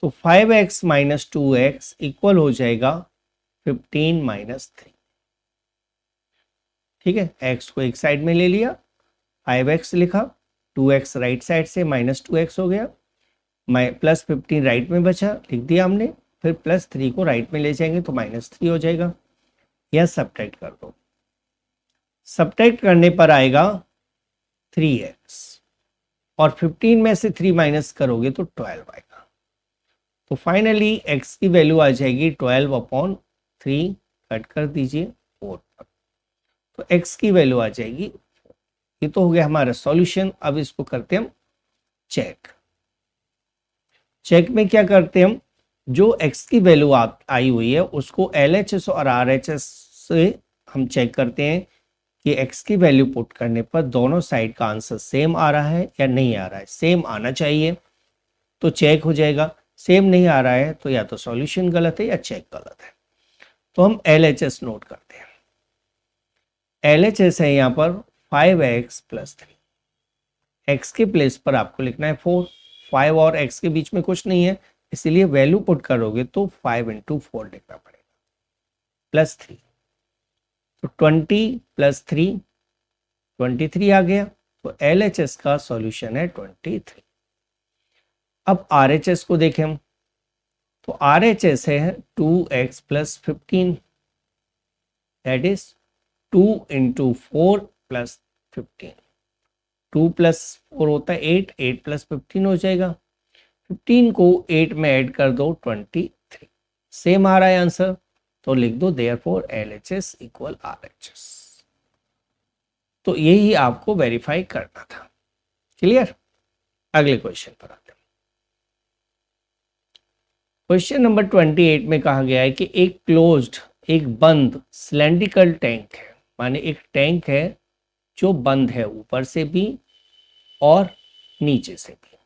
तो 5x माइनस 2x इक्वल हो जाएगा 15 माइनस 3। ठीक है, x को एक साइड में ले लिया, 5x लिखा, 2x राइट साइड से -2x हो गया, प्लस 15 राइट में बचा, लिख दिया हमने, फिर प्लस 3 को राइट में ले जाएंगे तो -3 हो जाएगा। यह सब्ट्रैक्ट कर दो, सब्ट्रैक्ट करने पर आएगा 3x, और 15 में से 3 माइनस करोगे तो 12 आएगा। तो फाइनली x की वैल्यू आ जाएगी 12/3, कट कर दीजिए 4 पर, तो x की वैल्यू आ जाएगी। ये तो हो गया हमारा सॉल्यूशन। अब इसको करते हैं हम चेक। चेक में क्या करते हैं हम, जो x की वैल्यू आई हुई है उसको LHS और RHS से हम चेक करते हैं कि x की वैल्यू पुट करने पर दोनों साइड का आंसर सेम आ रहा है या नहीं आ रहा है। सेम आना चाहिए तो चेक हो जाएगा, सेम नहीं आ रहा है तो या तो सॉल्यूशन गलत है या चेक गलत है। तो हम LHS नोट करते हैं। LHS है यहाँ पर 5x प्लस 3। x के प्लेस पर आपको लिखना है 4, 5 और x के बीच में कुछ नहीं है, इसीलिए वैल्यू पुट करोगे तो 5 × 4 लिखना पड़ेगा, प्लस 3, तो 20 प्लस 3 23 आ गया। तो LHS का सॉल्यूशन है 23। अब RHS को देखें हम, तो RHS है 2x plus 15, that is 2 × 4 plus 15। 2 plus 4 होता है 8, 8 प्लस 15 हो जाएगा। 15 को 8 में ऐड कर दो 23। सेम आ रहा है आंसर, तो लिख दो देयरफॉर LHS इक्वल RHS। तो यही आपको वेरीफाई करना था। क्लियर। अगले क्वेश्चन पर आते हैं। क्वेश्चन नंबर 28 में कहा गया है कि एक क्लोज्ड, एक बंद सिलेंड्रिकल टैंक है, माने एक टैंक है जो बंद है ऊपर से भी और नीचे से भी,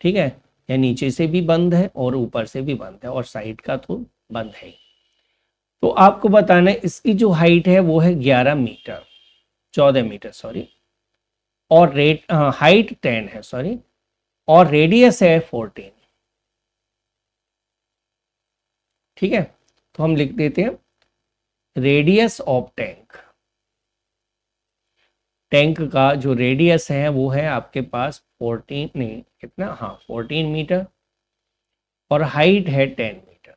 ठीक है, या नीचे से भी बंद है और ऊपर से भी बंद है और साइड का तो बंद है। तो आपको बताना है इसकी जो हाइट है वो है 11 मीटर, 14 मीटर सॉरी, और हाइट 10 है सॉरी, और रेडियस है 14। ठीक है, तो हम लिख देते हैं रेडियस ऑफ टैंक, टैंक का जो रेडियस है वो है आपके पास 14, नहीं कितना, हाँ 14 मीटर, और हाइट है 10 मीटर।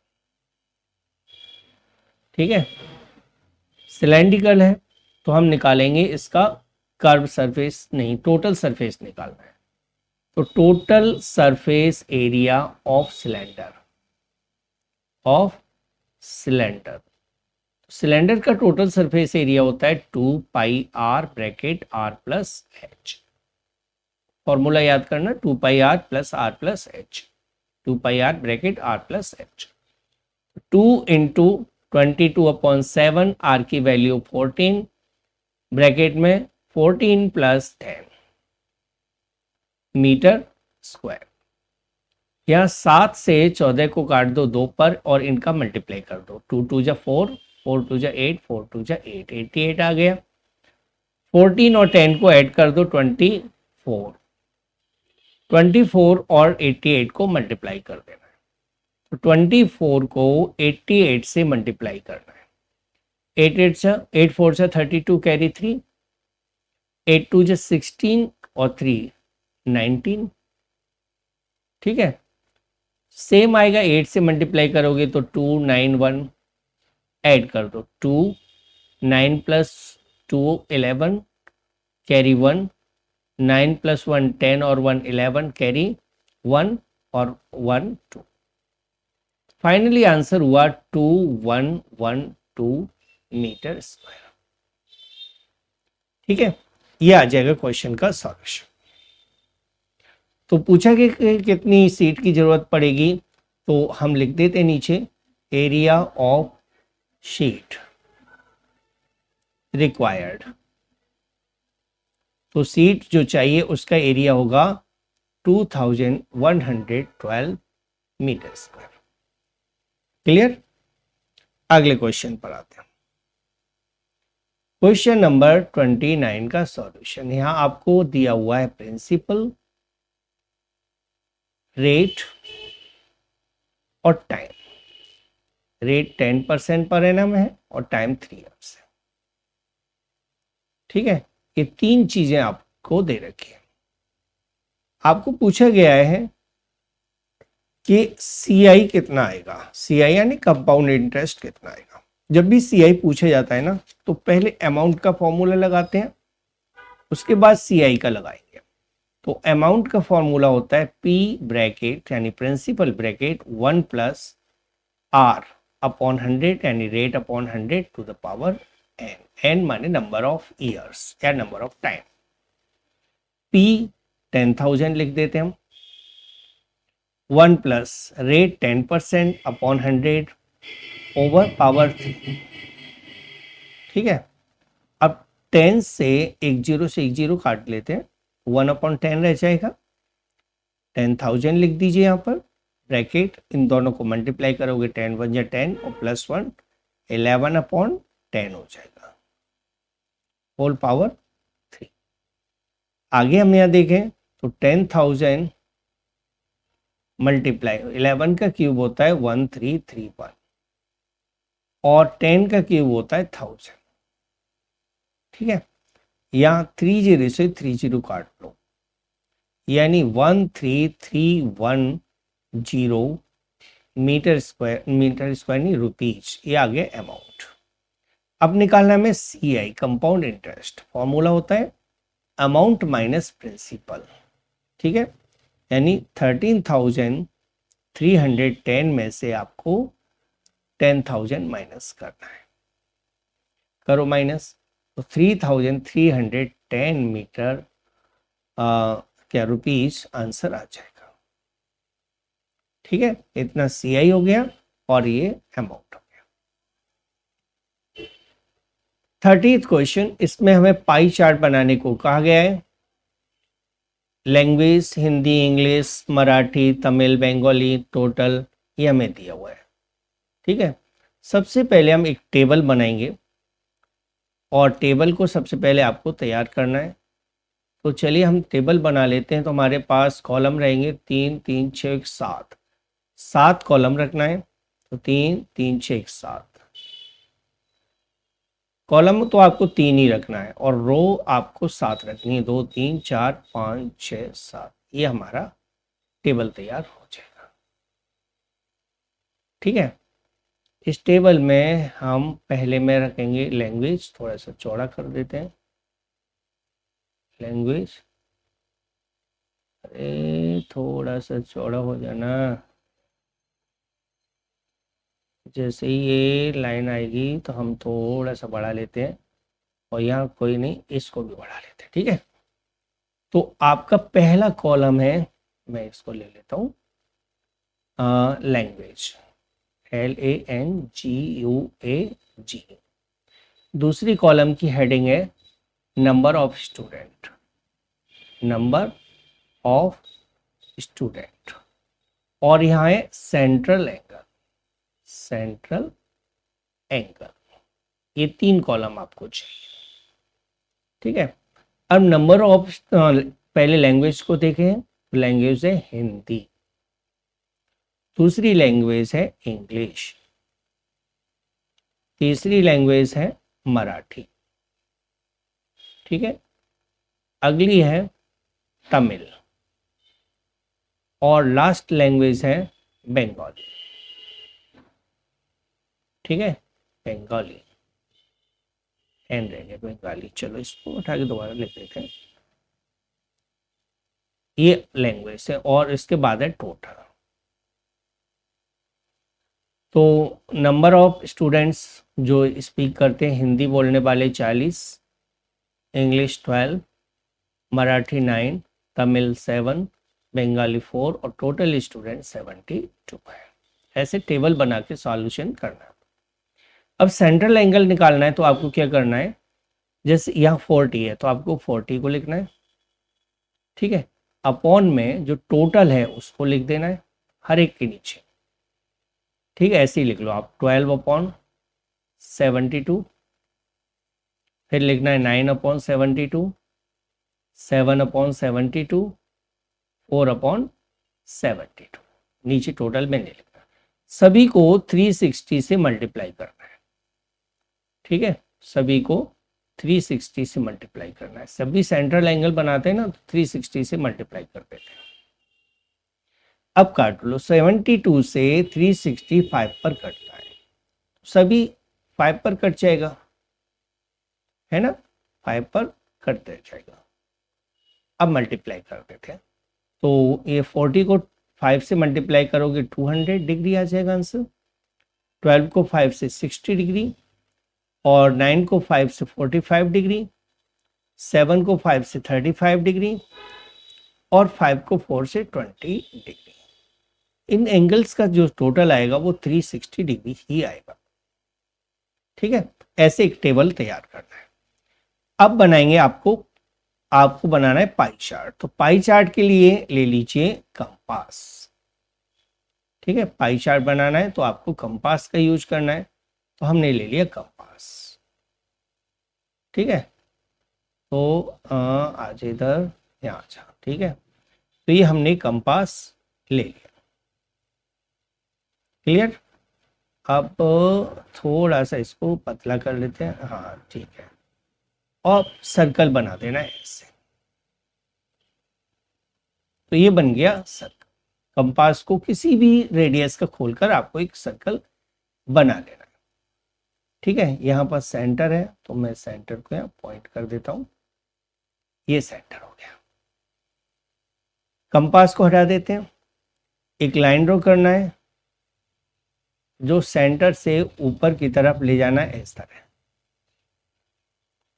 ठीक है, सिलेंड्रिकल है तो हम निकालेंगे इसका कर्व सरफेस, नहीं टोटल सरफेस निकालना है। तो total surface area of cylinder, cylinder का टोटल सरफेस एरिया होता है 2 pi r bracket r plus h. Formula याद करना, 2 pi r plus r plus h, 2 pi r bracket r plus h. 2 into 22/7, r की value 14, bracket में 14 plus 10 metre square. यहाँ 7 से 14 को काट दो 2 पर और इनका मल्टीप्लाई कर दो, 2 2 जा 4, 4 2 जा 8, 4 2 जा 8, 88 आ गया। 14 और 10 को ऐड कर दो 24, 24 और 88 को मल्टीप्लाई कर देना है। तो 24 को 88 से मल्टीप्लाई करना है। 8 4 से 32 कैरी 3, 8 2 जा 16 और 3 19। ठीक है, सेम आएगा, 8 से मल्टीप्लाई करोगे तो 2 9 1, ऐड कर दो 2 9 प्लस 2 11 कैरी 1, 9 प्लस 1 10 और 1 11 कैरी 1 और 1 2। फाइनली आंसर हुआ 2112 मीटर स्क्वायर। ठीक है, ये आ जाएगा क्वेश्चन का सॉल्यूशन। तो पूछा कि कितनी सीट की जरूरत पड़ेगी, तो हम लिख देते नीचे एरिया ऑफ शीट रिक्वायर्ड। तो सीट जो चाहिए उसका एरिया होगा 2112 मीटर स्क्वायर। क्लियर, अगले क्वेश्चन पर आते हैं। क्वेश्चन नंबर 29 का सॉल्यूशन। यहां आपको दिया हुआ है प्रिंसिपल, रेट और टाइम। रेट 10% पर एनम है और टाइम 3 इयर्स है। ठीक है, ये 3 चीजें आपको दे रखी है। आपको पूछा गया है कि CI कितना आएगा, CI यानी कंपाउंड इंटरेस्ट कितना आएगा। जब भी CI पूछा जाता है ना तो पहले अमाउंट का फॉर्मूला लगाते हैं, उसके बाद CI का लगाएंगे। तो अमाउंट का फॉर्मूला होता है P ब्रैकेट यानी principal bracket 1 plus R upon 100 यानी rate upon 100 to the power n, n माने नंबर ऑफ ईयर्स या नंबर ऑफ टाइम। P 10,000 लिख देते हैं हम, 1 plus rate 10% upon 100 over power 3। ठीक है, अब 10 से एक जीरो से एक जीरो काट लेते हैं, 1/10 रह जाएगा। 10,000 लिख दीजिए यहाँ पर, ब्रैकेट इन दोनों को मल्टीप्लाई करोगे 10 1 या 10 और प्लस 1 11/10 हो जाएगा, होल पावर 3। आगे हम यहाँ देखें तो 10,000 मल्टीप्लाई 11 का क्यूब होता है 1331 और 10 का क्यूब होता है 1000। ठीक है, यहाँ 3 0 से 3 0 काट लो, यानी 1331 मीटर स्क्वायर नहीं रुपीज, ये आ गया अमाउंट। अब निकालना में CI कंपाउंड इंटरेस्ट, फॉर्मूला होता है अमाउंट माइनस प्रिंसिपल। ठीक है, यानी 13,310 में से आपको 10,000 माइनस करना है। करो माइनस, तो 3,310 मीटर क्या रुपीज आंसर आ जाएगा। ठीक है, इतना CI हो गया और ये अमाउंट हो गया। 30th क्वेश्चन, इसमें हमें पाई चार्ट बनाने को कहा गया है। Language Hindi, English, Marathi, Tamil, Bengali, total ये हमें दिया हुआ है। ठीक है, सबसे पहले हम एक टेबल बनाएंगे और टेबल को सबसे पहले आपको तैयार करना है। तो चलिए हम टेबल बना लेते हैं। तो हमारे पास कॉलम रहेंगे 3 3 6 7, 7 कॉलम रखना है। तो 3 3 6 7 कॉलम तो आपको 3 ही रखना है और रो आपको 7 रखनी है, 2 3 4 5 6 7। ये हमारा टेबल तैयार हो जाएगा। ठीक है, इस टेबल में हम पहले में रखेंगे लैंग्वेज, थोड़ा सा चौड़ा कर देते हैं लैंग्वेज। अरे थोड़ा सा चौड़ा हो जाना, जैसे ही ये लाइन आएगी तो हम थोड़ा सा बढ़ा लेते हैं और यहाँ कोई नहीं, इसको भी बढ़ा लेते हैं। ठीक है, तो आपका पहला कॉलम है, मैं इसको ले लेता हूँ लैंग्वेज, LANGUAG। दूसरी कॉलम की हेडिंग है number of student, number of student. और यहाँ है सेंट्रल एंगल, सेंट्रल एंगल। ये 3 कॉलम आपको चाहिए। ठीक है, अब नंबर ऑफ, पहले लैंग्वेज को देखें। लैंग्वेज है हिंदी, दूसरी लैंग्वेज है इंग्लिश, तीसरी लैंग्वेज है मराठी। ठीक है, अगली है तमिल और लास्ट लैंग्वेज है बंगाली। ठीक है, बंगाली एंड रहेंगे बंगाली। चलो इसको उठा के दोबारा लिख देते हैं। ये लैंग्वेज है और इसके बाद है टोटल। तो नंबर ऑफ स्टूडेंट्स जो स्पीक करते हैं, हिंदी बोलने वाले 40, इंग्लिश 12, मराठी 9, तमिल 7, बंगाली 4 और टोटल स्टूडेंट 72 है। ऐसे टेबल बना के सॉल्यूशन करना है। अब सेंट्रल एंगल निकालना है तो आपको क्या करना है, जैसे यहाँ 40 है तो आपको 40 को लिखना है। ठीक है, अपॉन में जो टोटल है उसको लिख देना है हर एक के नीचे। ठीक है, ऐसे ही लिख लो आप 12/72, फिर लिखना है 9/72, 7/72, 4/72। नीचे टोटल में नहीं लिखना, सभी को 360 से मल्टीप्लाई करना है। ठीक है, सभी को 360 से मल्टीप्लाई करना है। सभी सेंट्रल एंगल बनाते हैं ना तो 360 से मल्टीप्लाई कर देते हैं। अब काट लो, 72 से 365 पर कटता है, सभी 5 पर कट जाएगा, है ना, 5 पर कट जाएगा। अब मल्टीप्लाई कर देते हैं। तो ये 40 को 5 से मल्टीप्लाई करोगे 200 डिग्री आ जाएगा आंसर, 12 को 5 से 60 डिग्री और 9 को 5 से 45 डिग्री, 7 को 5 से 35 डिग्री और 5 को 4 से 20 डिग्री। इन एंगल्स का जो टोटल आएगा वो 360 डिग्री ही आएगा। ठीक है, ऐसे एक टेबल तैयार करना है। अब बनाएंगे, आपको बनाना है पाई चार्ट। तो पाई चार्ट के लिए ले लीजिए कंपास। ठीक है, पाई चार्ट बनाना है तो आपको कंपास का यूज करना है, तो हमने ले लिया कंपास। ठीक है, तो आज इधर यहाँ जा। ठीक है, तो ये हमने कंपास ले लिया। क्लियर, अब थोड़ा सा इसको पतला कर लेते हैं। हाँ ठीक है, और सर्कल बना देना है ऐसे। तो ये बन गया सर्कल। कंपास को किसी भी रेडियस का खोलकर आपको एक सर्कल बना लेना है। ठीक है, यहाँ पर सेंटर है तो मैं सेंटर को यहाँ पॉइंट कर देता हूँ, ये सेंटर हो गया। कंपास को हटा देते हैं, एक लाइन ड्रॉ करना है जो सेंटर से ऊपर की तरफ ले जाना है इस तरह।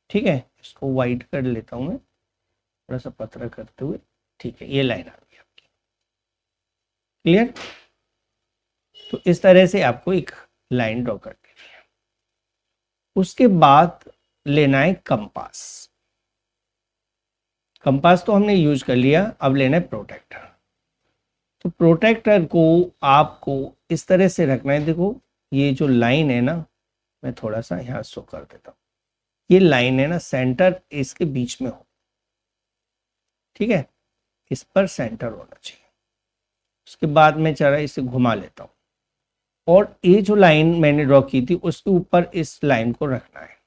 ठीक है, इसको वाइट कर लेता हूं मैं, थोड़ा सा पतला करते हुए। ठीक है, ये लाइन आ गई आपकी। क्लियर? तो इस तरह से आपको एक लाइन ड्रॉ कर देनी है। उसके बाद लेना है कंपास। कंपास तो हमने यूज कर लिया, अब लेना है प्रोटेक्टर। तो प्रोटेक्टर को आपको इस तरह से रखना है, देखो ये जो लाइन है ना, मैं थोड़ा सा यहाँ शो कर देता हूँ, ये लाइन है ना, सेंटर इसके बीच में हो, ठीक है, इस पर सेंटर होना चाहिए। उसके बाद मैं जरा इसे घुमा लेता हूँ, और ये जो लाइन मैंने ड्रॉ की थी उसके ऊपर इस लाइन को रखना है,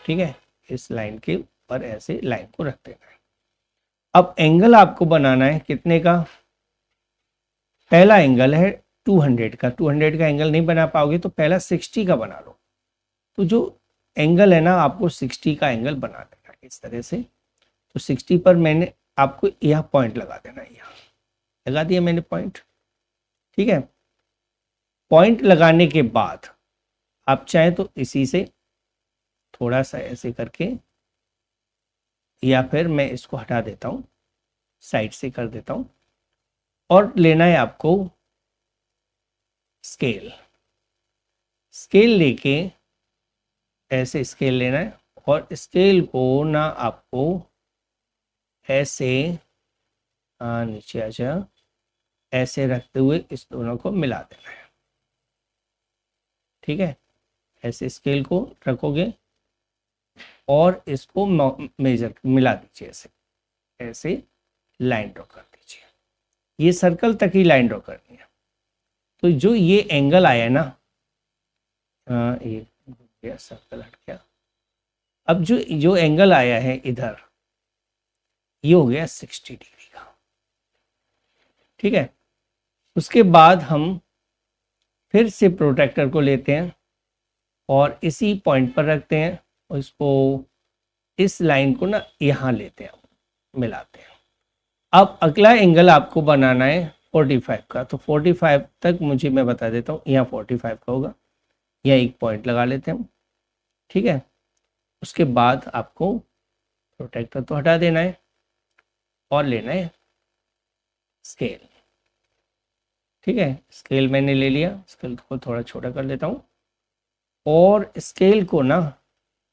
ठीक है, इस लाइन के ऊपर ऐसे लाइन को रख देना है। अब एंगल आपको बनाना है कितने का? पहला एंगल है 200 का। 200 का एंगल नहीं बना पाओगे तो पहला 60 का बना लो। तो जो एंगल है ना, आपको 60 का एंगल बना देना इस तरह से। तो 60 पर मैंने आपको यह पॉइंट लगा देना है, यहाँ लगा दिया मैंने पॉइंट, ठीक है। पॉइंट लगाने के बाद आप चाहे तो इसी से थोड़ा सा ऐसे करके, या फिर मैं इसको हटा देता हूँ, साइड से कर देता हूँ, और लेना है आपको स्केल। स्केल लेके ऐसे स्केल लेना है, और स्केल को ना आपको ऐसे नीचे आ जा, ऐसे रखते हुए इस दोनों को मिला देना है, ठीक है। ऐसे स्केल को रखोगे और इसको मेजर मिला दीजिए, ऐसे ऐसे लाइन ड्रॉ कर दीजिए। ये सर्कल तक ही लाइन ड्रॉ करनी है। तो जो ये एंगल आया ना, ये सर्कल हट गया। अब जो जो एंगल आया है इधर, ये हो गया 60 डिग्री का, ठीक है। उसके बाद हम फिर से प्रोट्रैक्टर को लेते हैं और इसी पॉइंट पर रखते हैं, और इसको इस लाइन को ना यहाँ लेते हैं, मिलाते हैं। अब अगला एंगल आपको बनाना है 45 का। तो 45 तक मुझे मैं बता देता हूँ, यहाँ 45 का होगा, यहाँ एक पॉइंट लगा लेते हैं हम, ठीक है। उसके बाद आपको प्रोटेक्टर तो हटा देना है और लेना है स्केल, ठीक है। स्केल मैंने ले लिया, स्केल को थोड़ा छोटा कर लेता हूँ, और स्केल को ना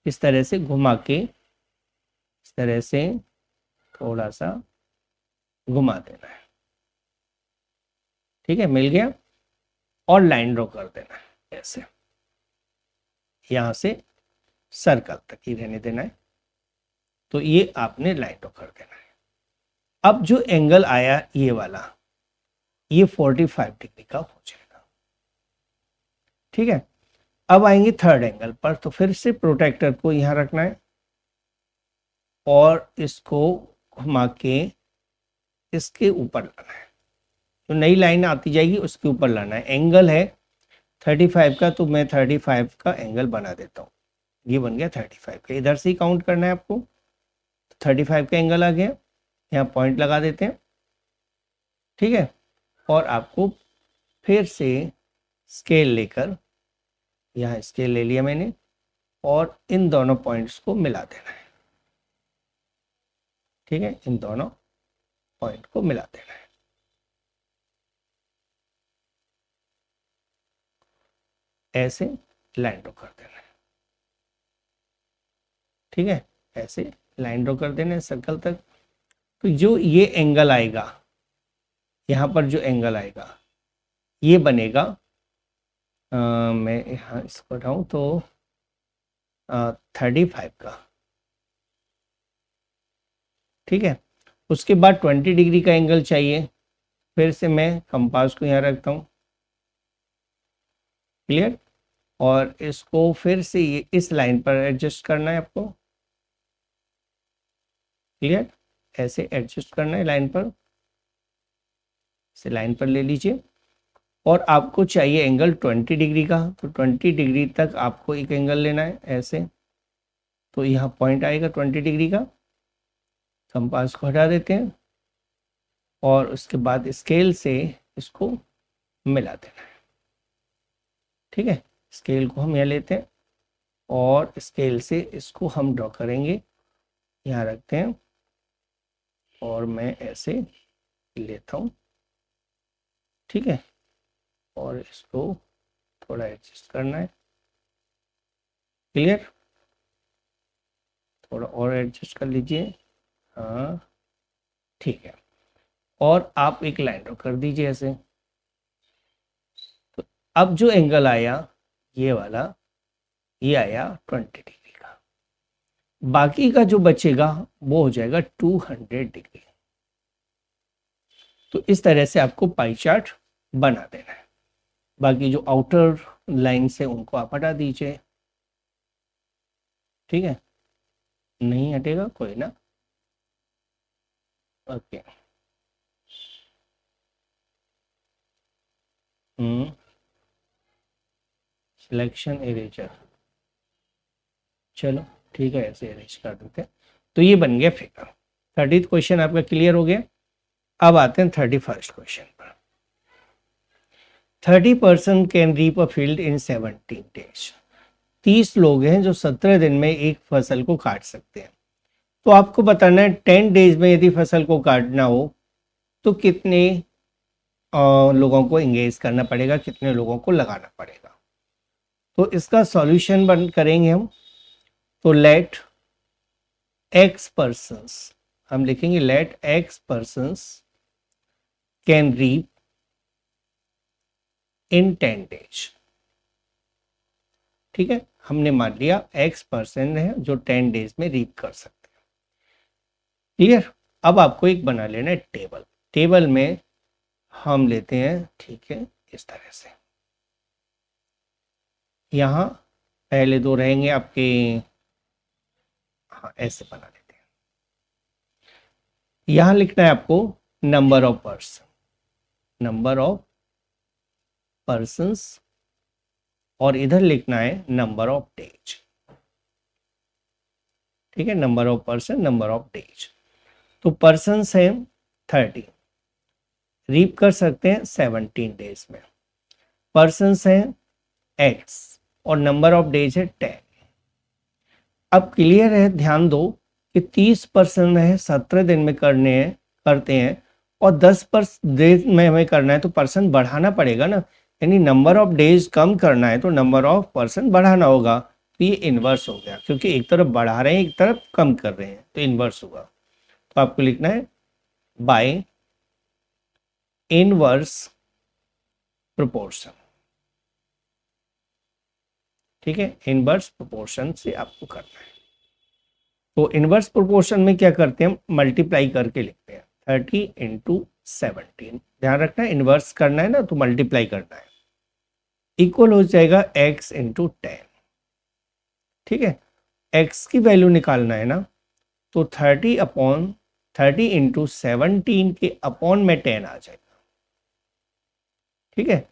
इस तरह से घुमा के, इस तरह से थोड़ा सा घुमा देना है, ठीक है, मिल गया। और लाइन ड्रॉ कर देना है ऐसे, यहाँ से सर्कल तक ही रहने देना है। तो ये आपने लाइन ड्रॉ कर देना है। अब जो एंगल आया ये वाला, ये 45 डिग्री का हो जाएगा, ठीक है। अब आएंगे थर्ड एंगल पर। तो फिर से प्रोटेक्टर को यहाँ रखना है और इसको घुमा के इसके ऊपर लाना है, जो नई लाइन आती जाएगी उसके ऊपर लाना है। एंगल है 35 का, तो मैं 35 का एंगल बना देता हूँ। ये बन गया 35 का, इधर से ही काउंट करना है आपको। 35 का एंगल आ गया, यहाँ पॉइंट लगा देते हैं, ठीक है। और आपको फिर से स्केल लेकर, यहाँ स्केल ले लिया मैंने, और इन दोनों पॉइंट्स को मिला देना है, ठीक है। इन दोनों पॉइंट को मिला देना है, ऐसे लाइन ड्रॉ कर देना है, ठीक है। ऐसे लाइन ड्रॉ कर देना है सर्कल तक। तो जो ये एंगल आएगा, यहाँ पर जो एंगल आएगा ये बनेगा, मैं यहाँ इसको हटाऊँ तो 35 का, ठीक है। उसके बाद 20 डिग्री का एंगल चाहिए। फिर से मैं कंपास को यहाँ रखता हूँ, क्लियर। और इसको फिर से ये इस लाइन पर एडजस्ट करना है आपको, क्लियर। ऐसे एडजस्ट करना है लाइन पर, इसे लाइन पर ले लीजिए। और आपको चाहिए एंगल 20 डिग्री का, तो 20 डिग्री तक आपको एक एंगल लेना है ऐसे। तो यहाँ पॉइंट आएगा 20 डिग्री का, कंपास को हटा देते हैं और उसके बाद स्केल से इसको मिला देना है, ठीक है। स्केल को हम यहाँ लेते हैं और स्केल से इसको हम ड्रॉ करेंगे, यहाँ रखते हैं और मैं ऐसे लेता हूँ, ठीक है, और इसको थोड़ा एडजस्ट करना है। क्लियर? थोड़ा और एडजस्ट कर लीजिए। हाँ, ठीक है। और आप एक लाइन ड्रॉ कर दीजिए ऐसे। तो अब जो एंगल आया ये वाला, ये आया 20 डिग्री का। बाकी का जो बचेगा वो हो जाएगा 200 डिग्री। तो इस तरह से आपको पाई चार्ट बना देना है। बाकी जो आउटर लाइन से उनको आप हटा दीजिए, ठीक है। नहीं हटेगा कोई ना, ओके। सिलेक्शन इरेजर, चलो ठीक है, ऐसे अरेंज कर देते हैं। तो ये बन गया फिगर। 30th क्वेश्चन आपका क्लियर हो गया। अब आते हैं 31st क्वेश्चन पर। 30% can reap a field in 17 days. 30 लोग हैं जो 17 दिन में एक फसल को काट सकते हैं। तो आपको बताना है 10 डेज में यदि फसल को काटना हो तो कितने लोगों को एंगेज करना पड़ेगा, कितने लोगों को लगाना पड़ेगा। तो इसका सॉल्यूशन बन करेंगे हम। तो लेट एक्स पर्सन्स, हम लिखेंगे let X persons can reap in 10 days. ठीक है, हमने मान लिया एक्स पर्सन है जो 10 डेज में रीप कर सकते हैं। क्लियर? अब आपको एक बना लेना है टेबल। टेबल में हम लेते हैं, ठीक है, इस तरह से। यहाँ पहले दो रहेंगे आपके, हाँ ऐसे बना लेते हैं। यहाँ लिखना है आपको number of person, number of persons, और इधर लिखना है नंबर ऑफ डेज। ठीक है, number of person, number of days. तो पर्सन्स है 30, रीप कर सकते हैं 17 डेज में। पर्सन्स है एक्स और नंबर ऑफ डेज है 10। अब क्लियर है, ध्यान दो कि 30% है 17 दिन में करते हैं और 10% डेज में हमें करना है, तो पर्सन बढ़ाना पड़ेगा ना। यानी नंबर ऑफ डेज कम करना है तो नंबर ऑफ पर्सन बढ़ाना होगा। तो ये इन्वर्स हो गया, क्योंकि एक तरफ बढ़ा रहे हैं एक तरफ कम कर रहे हैं, तो इन्वर्स होगा। तो आपको लिखना है बाय इनवर्स प्रोपोर्शन। ठीक है, इनवर्स प्रोपोर्शन से आपको करना है। तो इनवर्स प्रोपोर्शन में क्या करते हैं, मल्टीप्लाई करके लिखते हैं 30 इंटू 17। ध्यान रखना है इनवर्स करना है ना, तो मल्टीप्लाई करना है। इक्वल हो जाएगा x इंटू 10। ठीक है, x की वैल्यू निकालना है ना, तो 30 इंटू 17 के अपॉन में 10 आ जाएगा। ठीक है,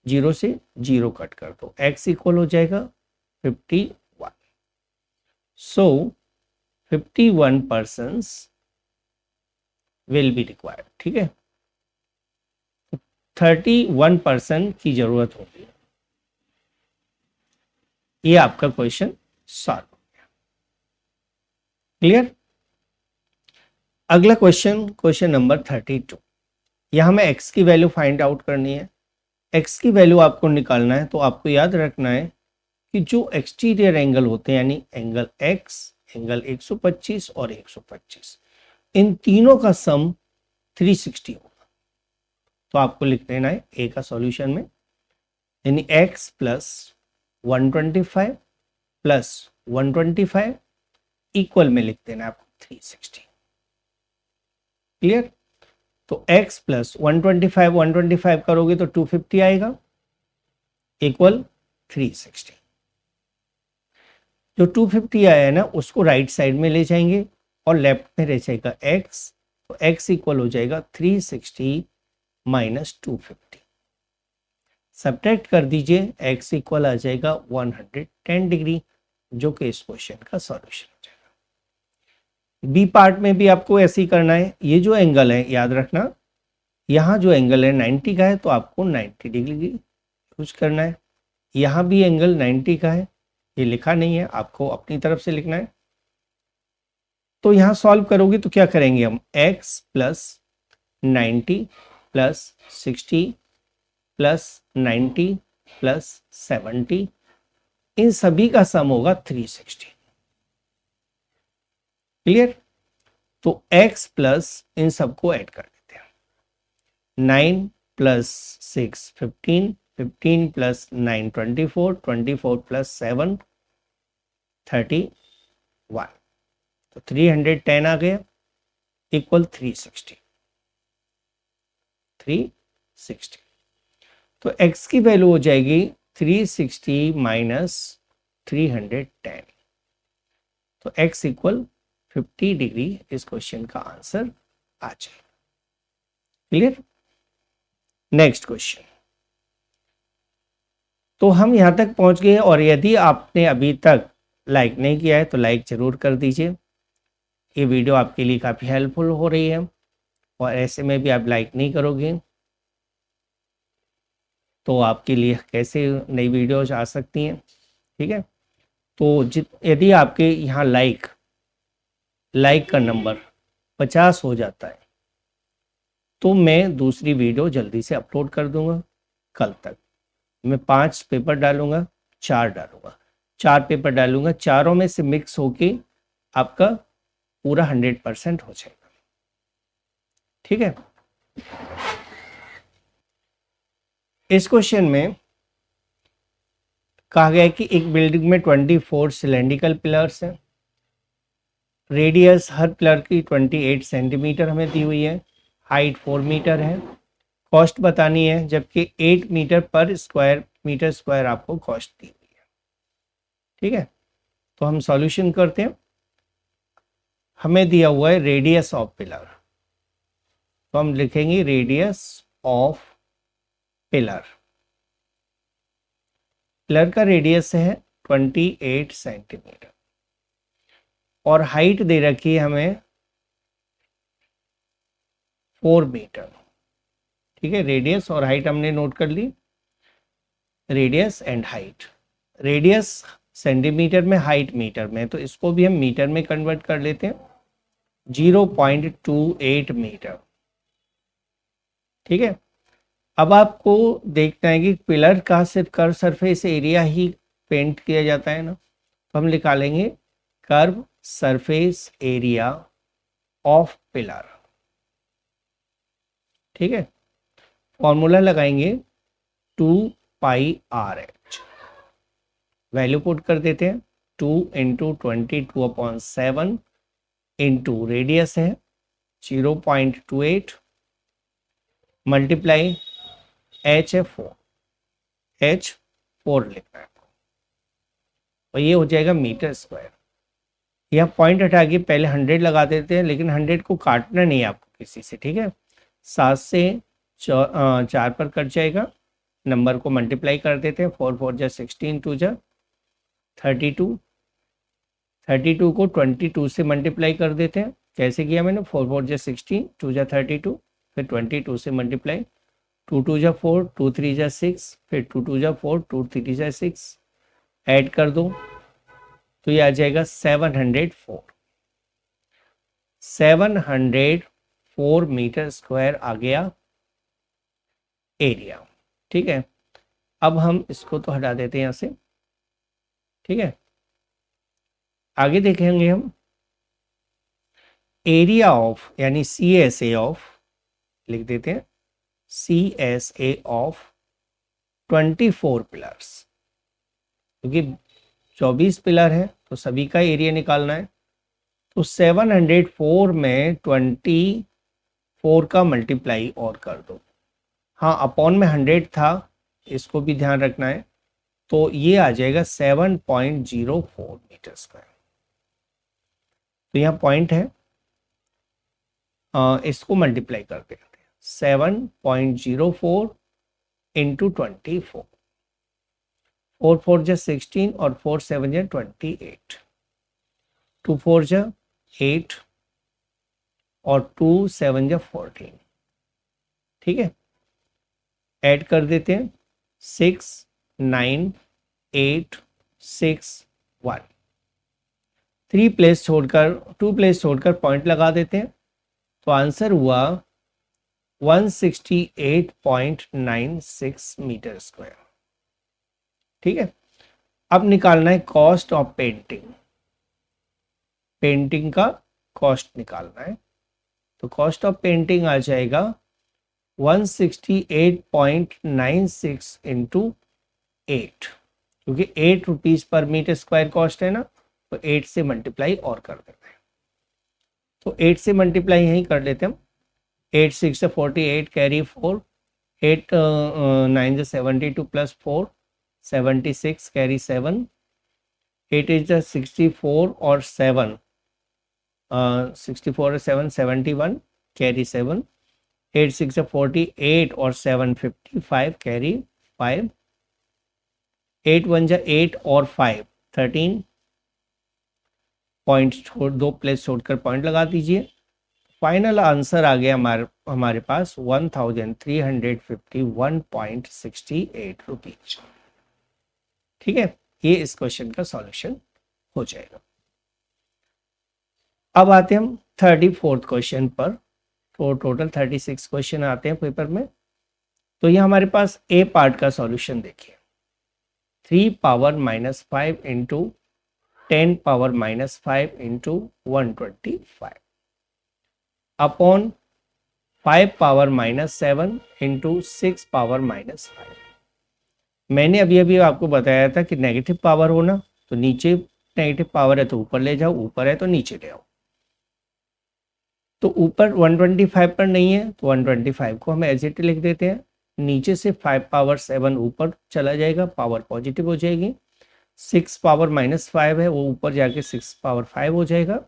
0 से 0 कट कर दो, x इक्वल हो जाएगा 51। सो 51 persons विल बी रिक्वायर्ड। ठीक है, 31% की जरूरत होगी। ये आपका क्वेश्चन सॉल्व हो गया। क्लियर? अगला क्वेश्चन, क्वेश्चन नंबर 32। यहां में x की वैल्यू फाइंड आउट करनी है। x की वैल्यू आपको निकालना है, तो आपको याद रखना है कि जो एक्सटीरियर एंगल होते हैं, यानी एंगल x, एंगल 125 और 125, इन तीनों का सम 360 होगा। तो आपको लिख देना है a का सॉल्यूशन में, यानी x प्लस 125 प्लस 125 इक्वल में लिख देना है आपको 360। क्लियर? तो x प्लस 125 करोगे तो 250 आएगा, इक्वल 360। जो 250 आया है ना, उसको राइट साइड में ले जाएंगे और लेफ्ट में रह जाएगा x, तो x इक्वल हो जाएगा 360 माइनस 250। सब्ट्रैक्ट कर दीजिए, x इक्वल आ जाएगा 110 डिग्री, जो कि इस क्वेश्चन का सॉल्यूशन हो जाएगा। बी पार्ट में भी आपको ऐसे ही करना है। ये जो एंगल है, याद रखना, यहाँ जो एंगल है 90 का है, तो आपको 90 डिग्री यूज करना है। यहाँ भी एंगल 90 का है, ये लिखा नहीं है, आपको अपनी तरफ से लिखना है। तो यहाँ सॉल्व करोगे तो क्या करेंगे हम, x plus 90 plus 60 plus 90 plus 70, इन सभी का सम होगा 360। क्लियर? तो x प्लस इन सबको ऐड कर देते हैं, 9 प्लस 6 15, 15 प्लस 9 24, 24 प्लस 7 31, तो 310 आ गया इक्वल 360। तो x की वैल्यू हो जाएगी 360 माइनस 310, तो x इक्वल 50 डिग्री इस क्वेश्चन का आंसर आ जाएगा। क्लियर? Next question. तो हम यहां तक पहुंच गए, और यदि आपने अभी तक लाइक नहीं किया है तो लाइक जरूर कर दीजिए, ये वीडियो आपके लिए काफ़ी हेल्पफुल हो रही है। और ऐसे में भी आप लाइक नहीं करोगे तो आपके लिए कैसे नई वीडियोज आ सकती हैं। ठीक है, तो यदि आपके यहाँ लाइक का नंबर 50 हो जाता है तो मैं दूसरी वीडियो जल्दी से अपलोड कर दूंगा। कल तक मैं 5 पेपर डालूंगा, 4 डालूंगा, 4 पेपर डालूंगा, चारों में से मिक्स होके आपका पूरा 100% हो जाएगा। ठीक है, इस क्वेश्चन में कहा गया है कि एक बिल्डिंग में 24 सिलेंड्रिकल पिलर्स हैं, रेडियस हर पिलर की 28 सेंटीमीटर हमें दी हुई है, हाइट 4 मीटर है, कॉस्ट बतानी है, जबकि 8 मीटर पर मीटर स्क्वायर आपको कॉस्ट दी हुई है। ठीक है, तो हम सॉल्यूशन करते हैं। हमें दिया हुआ है रेडियस ऑफ पिलर, तो हम लिखेंगे रेडियस ऑफ पिलर का रेडियस है 28 सेंटीमीटर, और हाइट दे रखी है हमें 4 मीटर। ठीक है, रेडियस और हाइट हमने नोट कर ली, radius and height, radius centimetre में, हाइट मीटर में, तो इसको भी हम मीटर में कन्वर्ट कर लेते हैं, 0.28 मीटर। ठीक है, अब आपको देखना है कि पिलर का सिर्फ कर्व सरफेस एरिया ही पेंट किया जाता है ना, तो हम निकालेंगे curve surface area of pillar. ठीक है, फॉर्मूला लगाएंगे 2πRH, वैल्यू पुट कर देते हैं, 2 इंटू 22/7 इंटू रेडियस है 0.28 मल्टीप्लाई h है 4, h4 लिखना है, और ये हो जाएगा मीटर स्क्वायर। यह पॉइंट हटा के पहले 100 लगा देते हैं, लेकिन 100 को काटना नहीं है आपको किसी से। ठीक है, 7 से 4 पर कट जाएगा, नंबर को मल्टीप्लाई कर देते हैं, 4 4 जा 16, 2 जा 32, 32 को 22 से मल्टीप्लाई कर देते हैं। कैसे किया मैंने, 4 4 जा 16, 2 जा 32, फिर 22 से मल्टीप्लाई, 2 2 जा 4, 2 3 जा 6, फिर 2 2 जा 4, 2 3 जा 6, ऐड कर दो तो ये आ जाएगा 704 मीटर स्क्वायर आ गया एरिया। ठीक है, अब हम इसको तो हटा देते हैं यहाँ से। ठीक है, आगे देखेंगे हम एरिया ऑफ, यानी CSA ऑफ, लिख देते हैं CSA ऑफ 24 पिलर्स, क्योंकि 24 पिलर है तो सभी का एरिया निकालना है। तो 704 में 24 का मल्टीप्लाई और कर दो, हाँ अपॉन में 100 था, इसको भी ध्यान रखना है, तो ये आ जाएगा 7.04 मीटर स्क्वायर। तो यहाँ पॉइंट है, इसको मल्टीप्लाई कर देते हैं, 7.04 इंटू 24, 4 4 जा 16 और 4 7 जा 28, 2 4 जा 8 और 2 7 जा 14। ठीक है, ऐड कर देते हैं, 6 9 8 6 1, 2 प्लेस छोड़कर पॉइंट लगा देते हैं, तो आंसर हुआ 168.96 मीटर स्क्वायर। ठीक है, अब निकालना है कॉस्ट ऑफ पेंटिंग का कॉस्ट निकालना है। तो कॉस्ट ऑफ पेंटिंग आ जाएगा 168.96 इंटू 8, क्योंकि 8 rupees per metre square cost है ना, तो 8 से मल्टीप्लाई और कर देते हैं। तो 8 से मल्टीप्लाई यहीं कर लेते हैं हम। 8 6 48 कैरी 4, 8 9 72 प्लस 4 76 कैरी 7, 8 इज 64 और 7 64 और 7 71 कैरी 7, 8 6 48 और 7 55 कैरी 5, 8 1 8 और 5 13 पॉइंट छोड़ 2 प्लेस छोड़कर पॉइंट लगा दीजिए। फाइनल आंसर आ गया हमारे पास 1351.68 रुपीज। ठीक है, ये इस क्वेश्चन का सॉल्यूशन हो जाएगा। अब आते हैं हम 34th क्वेश्चन पर। तो टोटल 36 क्वेश्चन आते हैं पेपर में। तो ये हमारे पास ए पार्ट का सॉल्यूशन देखिए, 3 power minus 5 into 10 power minus 5 into 125 upon 5 power minus 7 into 6 power minus 5। मैंने अभी आपको बताया था कि नेगेटिव पावर हो ना, तो नीचे नेगेटिव पावर है तो ऊपर ले जाओ, ऊपर है तो नीचे ले आओ। तो ऊपर 125 पर नहीं है तो 125 को हम एज इट लिख देते हैं। नीचे से 5 पावर 7 ऊपर चला जाएगा, पावर पॉजिटिव हो जाएगी। 6 पावर माइनस 5 है, वो ऊपर जाके 6 पावर 5 हो जाएगा।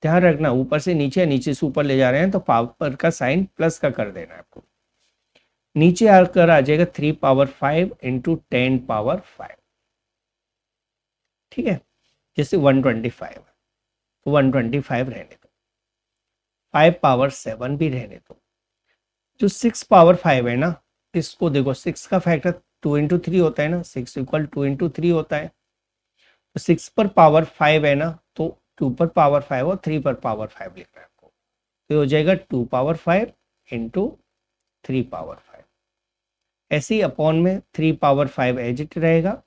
ध्यान रखना, ऊपर से नीचे, नीचे से ऊपर ले जा रहे हैं तो पावर का साइन प्लस का कर देना है आपको। नीचे आकर आ जाएगा 3 पावर 5 इंटू 10 पावर 5। ठीक है, जैसे 125 तो 125 रहने दो, 5 पावर 7 भी रहने दो। जो 6 पावर 5 है ना, इसको देखो, 6 का फैक्टर 2 इंटू 3 होता है ना, 6 इक्वल 2 इंटू 3 होता है। तो 6 पर पावर 5 है ना, तो 2 पर पावर 5 और 3 पर पावर 5 लिखना है आपको। तो हो जाएगा 2 पावर 5 इंटू 3 पावर 5। ऐसे ही अपॉन में 3 पावर 5 एज इट रहेगा।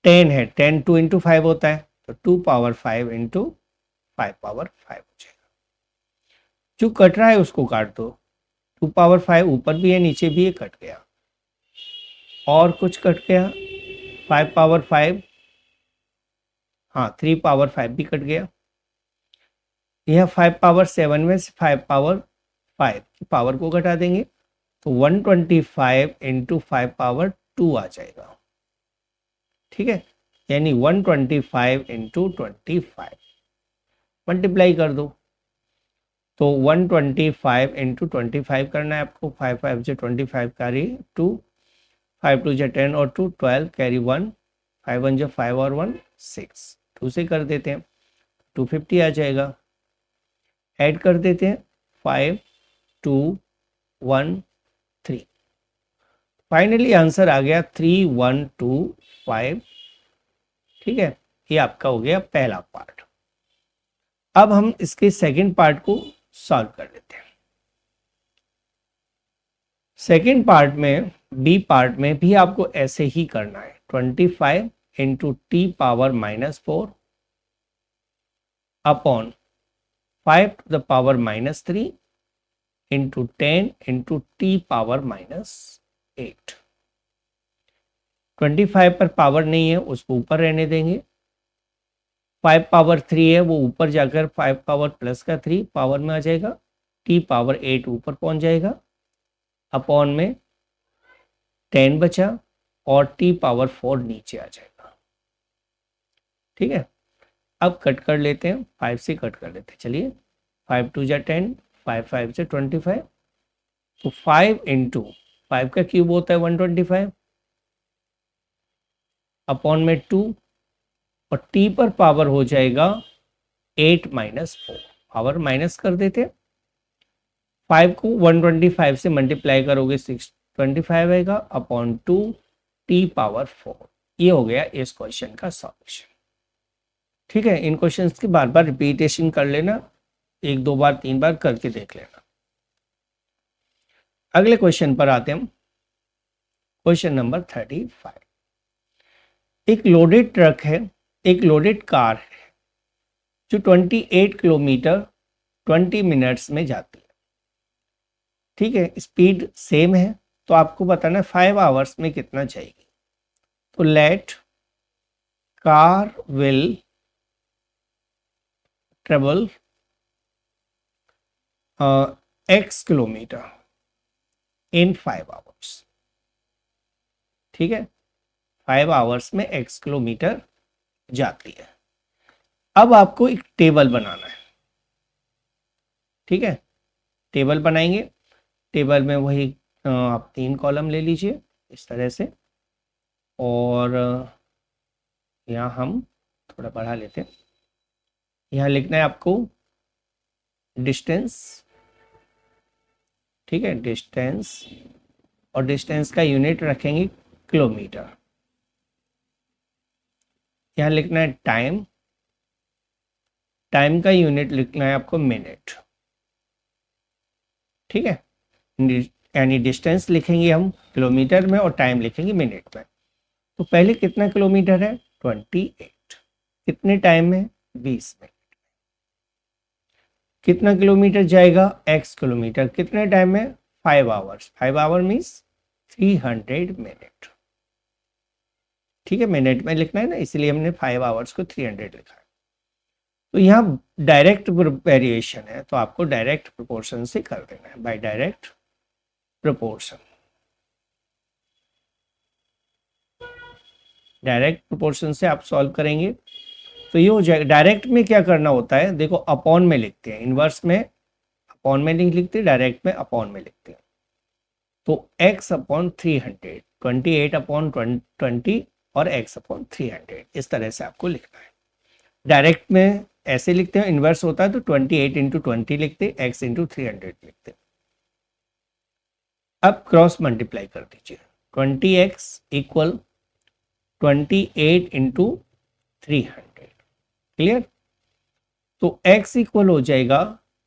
10 है, 10 2 इंटू 5 होता है, तो 2 पावर 5 इंटू 5 पावर 5 हो जाएगा। जो कट रहा है उसको काट दो। 2 पावर 5 ऊपर भी है नीचे भी है, कट गया। और कुछ कट गया, 5 पावर 5, हाँ 3 पावर 5 भी कट गया। यह 5 पावर 7 में से 5 पावर 5 की पावर को घटा देंगे तो 125 इंटू 5 पावर 2 आ जाएगा। ठीक है, यानी 125 इंटू 25 मल्टीप्लाई कर दो। तो 125 इंटू 25 करना है आपको। 5 5 से 25 कैरी 2, 5 2 से 10 और 2 12 कैरी 1, 5 1 से 5 और 1 6, 2 से कर देते हैं 250 आ जाएगा। ऐड कर देते हैं 5 2 1 3। फाइनली आंसर आ गया 3125। ठीक है, ये आपका हो गया पहला पार्ट। अब हम इसके सेकंड पार्ट को सॉल्व कर लेते हैं। सेकंड पार्ट में, बी पार्ट में भी आपको ऐसे ही करना है। 25 into T power minus 4 upon 5 to the power minus 3 into 10 into T power minus 8। 25 पर पावर नहीं है, उसको ऊपर रहने देंगे। 5 पावर 3 है, वो ऊपर जाकर 5 पावर प्लस का 3 पावर में आ जाएगा। टी पावर 8 ऊपर पहुंच जाएगा। अपॉन में 10 बचा और टी पावर 4 नीचे आ जाएगा। ठीक है, अब कट कर लेते हैं, 5 से कट कर लेते हैं। चलिए, 5 2 जा 10, 5 5 से 25, तो 5 इंटू 5 का क्यूब होता है 125 अपॉन में 2 और टी पर पावर हो जाएगा 8 माइनस 4, पावर माइनस कर देते हैं। 5 को 125 से मल्टीप्लाई करोगे 625 आएगा अपॉन 2 टी पावर 4। ये हो गया इस क्वेश्चन का सॉल्यूशन। ठीक है, इन क्वेश्चंस की बार बार रिपीटेशन कर लेना, 1-2 बार 3 बार करके देख लेना। अगले क्वेश्चन पर आते हैं हम, क्वेश्चन नंबर 35। एक लोडेड ट्रक है, एक लोडेड कार है जो 28 किलोमीटर 20 मिनट्स में जाती है। ठीक है, स्पीड सेम है, तो आपको बताना है 5 आवर्स में कितना जाएगी। तो let car will travel x kilometre in 5 hours. ठीक है, 5 आवर्स में x किलोमीटर जाती है। अब आपको एक टेबल बनाना है। ठीक है, टेबल बनाएंगे। टेबल में वही आप 3 कॉलम ले लीजिए इस तरह से, और यहाँ हम थोड़ा बढ़ा लेते हैं। यहाँ लिखना है आपको डिस्टेंस। ठीक है, डिस्टेंस, और डिस्टेंस का यूनिट रखेंगे किलोमीटर। यहाँ लिखना है टाइम, टाइम का यूनिट लिखना है आपको मिनट। ठीक है, यानी डिस्टेंस लिखेंगे हम किलोमीटर में और टाइम लिखेंगे मिनट में। तो पहले कितना किलोमीटर है 28, कितने टाइम में 20 मिनट। कितना किलोमीटर जाएगा x किलोमीटर, कितने टाइम में 5 आवर्स। 5 hour means 300 minute. ठीक है, मिनट में लिखना है ना, इसलिए हमने 5 आवर्स को 300 लिखा है। तो यहाँ डायरेक्ट वेरिएशन है, तो आपको डायरेक्ट प्रोपोर्शन से कर देना है, by direct proportion. Direct proportion से आप सॉल्व करेंगे तो ये हो जाएगा। डायरेक्ट में क्या करना होता है, देखो अपॉन में लिखते हैं, इनवर्स में अपॉन में नहीं लिखते, डायरेक्ट में अपॉन में लिखते हैं। तो x अपॉन 300, 28 अपॉन 20 और x अपॉन 300, इस तरह से आपको लिखना है। डायरेक्ट में ऐसे लिखते हैं, इनवर्स होता है तो 28 इंटू 20 लिखते, x इंटू 300 लिखते। अब क्रॉस मल्टीप्लाई कर दीजिए, 20x इक्वल 28 इंटू 300। क्लियर? तो x इक्वल हो जाएगा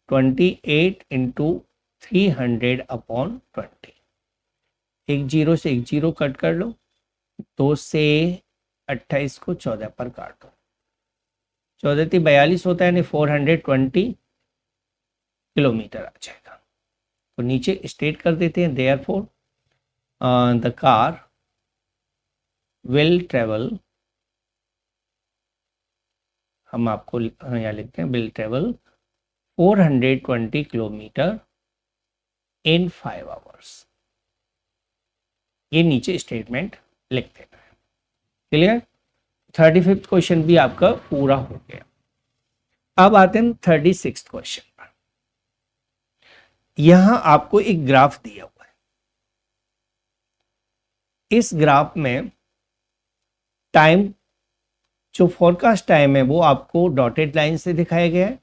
28 इंटू 300 अपॉन 20। एक जीरो से एक जीरो कट कर लो, 2 से 28 को 14 पर काट दो, 14 × 42 होता है, यानी 420 किलोमीटर आ जाएगा। तो नीचे स्टेट कर देते हैं, therefore the car will travel, हम आपको यहाँ लिखते हैं will travel 420 kilometre in 5 hours. ये नीचे स्टेटमेंट लिख देना है। क्लियर? 35th क्वेश्चन भी आपका पूरा हो गया। अब आते हैं 36th क्वेश्चन पर। यहां आपको एक ग्राफ दिया हुआ है। इस ग्राफ में टाइम, जो फोरकास्ट टाइम है वो आपको डॉटेड लाइन से दिखाया गया है,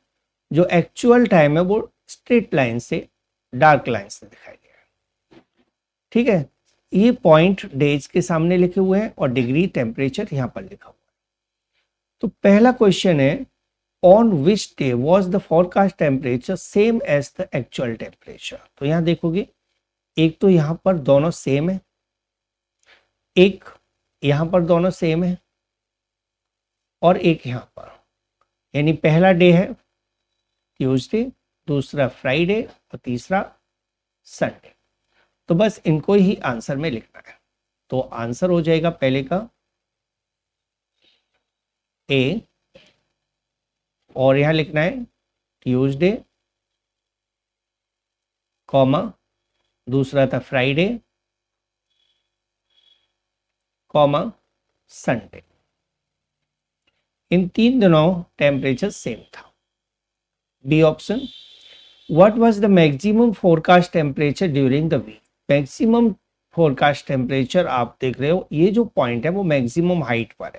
जो एक्चुअल टाइम है वो स्ट्रेट लाइन से, डार्क लाइन से दिखाया गया है। ठीक है, ये पॉइंट डेज के सामने लिखे हुए हैं और डिग्री टेम्परेचर यहां पर लिखा हुआ है। तो पहला क्वेश्चन है, on which day was the forecast temperature same as the actual temperature. तो यहां देखोगे, एक तो यहां पर दोनों सेम है, एक यहां पर दोनों सेम है, और एक यहां पर, यानी पहला डे है ट्यूसडे, दूसरा फ्राइडे और तीसरा संडे। तो बस इनको ही आंसर में लिखना है। तो आंसर हो जाएगा पहले का ए, और यहां लिखना है ट्यूसडे, कॉमा, दूसरा था फ्राइडे, कॉमा, संडे। इन 3 दिनों टेम्परेचर सेम था। B option, what was the maximum forecast temperature during the week. Maximum forecast temperature आप देख रहे हो, ये जो पॉइंट है वो मैक्सिमम हाइट पर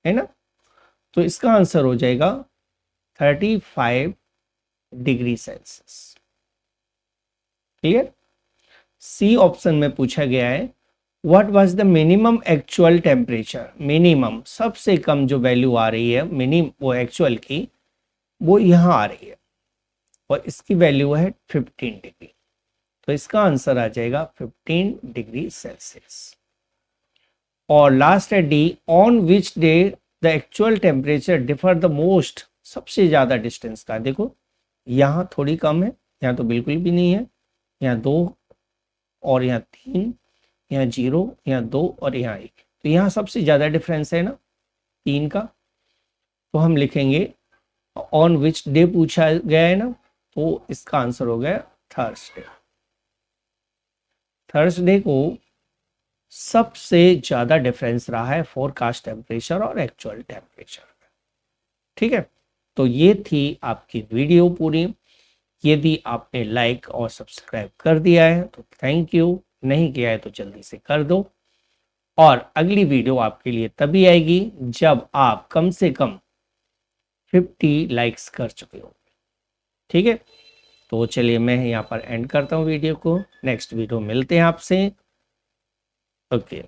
है ना। तो इसका आंसर हो जाएगा 35 degree Celsius. Clear? C option में पूछा गया है, what was the minimum actual temperature, minimum सबसे कम जो वैल्यू आ रही है मिनिमम वो एक्चुअल की, वो यहाँ आ रही है और इसकी वैल्यू है 15 डिग्री। तो इसका आंसर आ जाएगा 15 डिग्री सेल्सियस। और लास्ट है D, on which day the actual temperature differ the most, सबसे ज्यादा डिस्टेंस का। देखो यहाँ थोड़ी कम है, यहाँ तो बिल्कुल भी नहीं है, यहाँ 2 और यहाँ 3, यहाँ 0, यहाँ 2 और यहाँ 1। तो यहाँ सबसे ज्यादा डिफरेंस है ना 3 का। तो हम लिखेंगे ऑन विच डे पूछा गया है ना, तो इसका आंसर हो गया थर्सडे। थर्सडे को सबसे ज्यादा डिफरेंस रहा है फोरकास्ट टेम्परेचर और एक्चुअल टेम्परेचर में। ठीक है, तो ये थी आपकी वीडियो पूरी। यदि आपने लाइक और सब्सक्राइब कर दिया है तो थैंक यू, नहीं किया है तो जल्दी से कर दो। और अगली वीडियो आपके लिए तभी आएगी जब आप कम से कम 50 लाइक्स कर चुके हो। ठीक है, तो चलिए मैं यहाँ पर एंड करता हूँ वीडियो को। नेक्स्ट वीडियो मिलते हैं आपसे। ओके।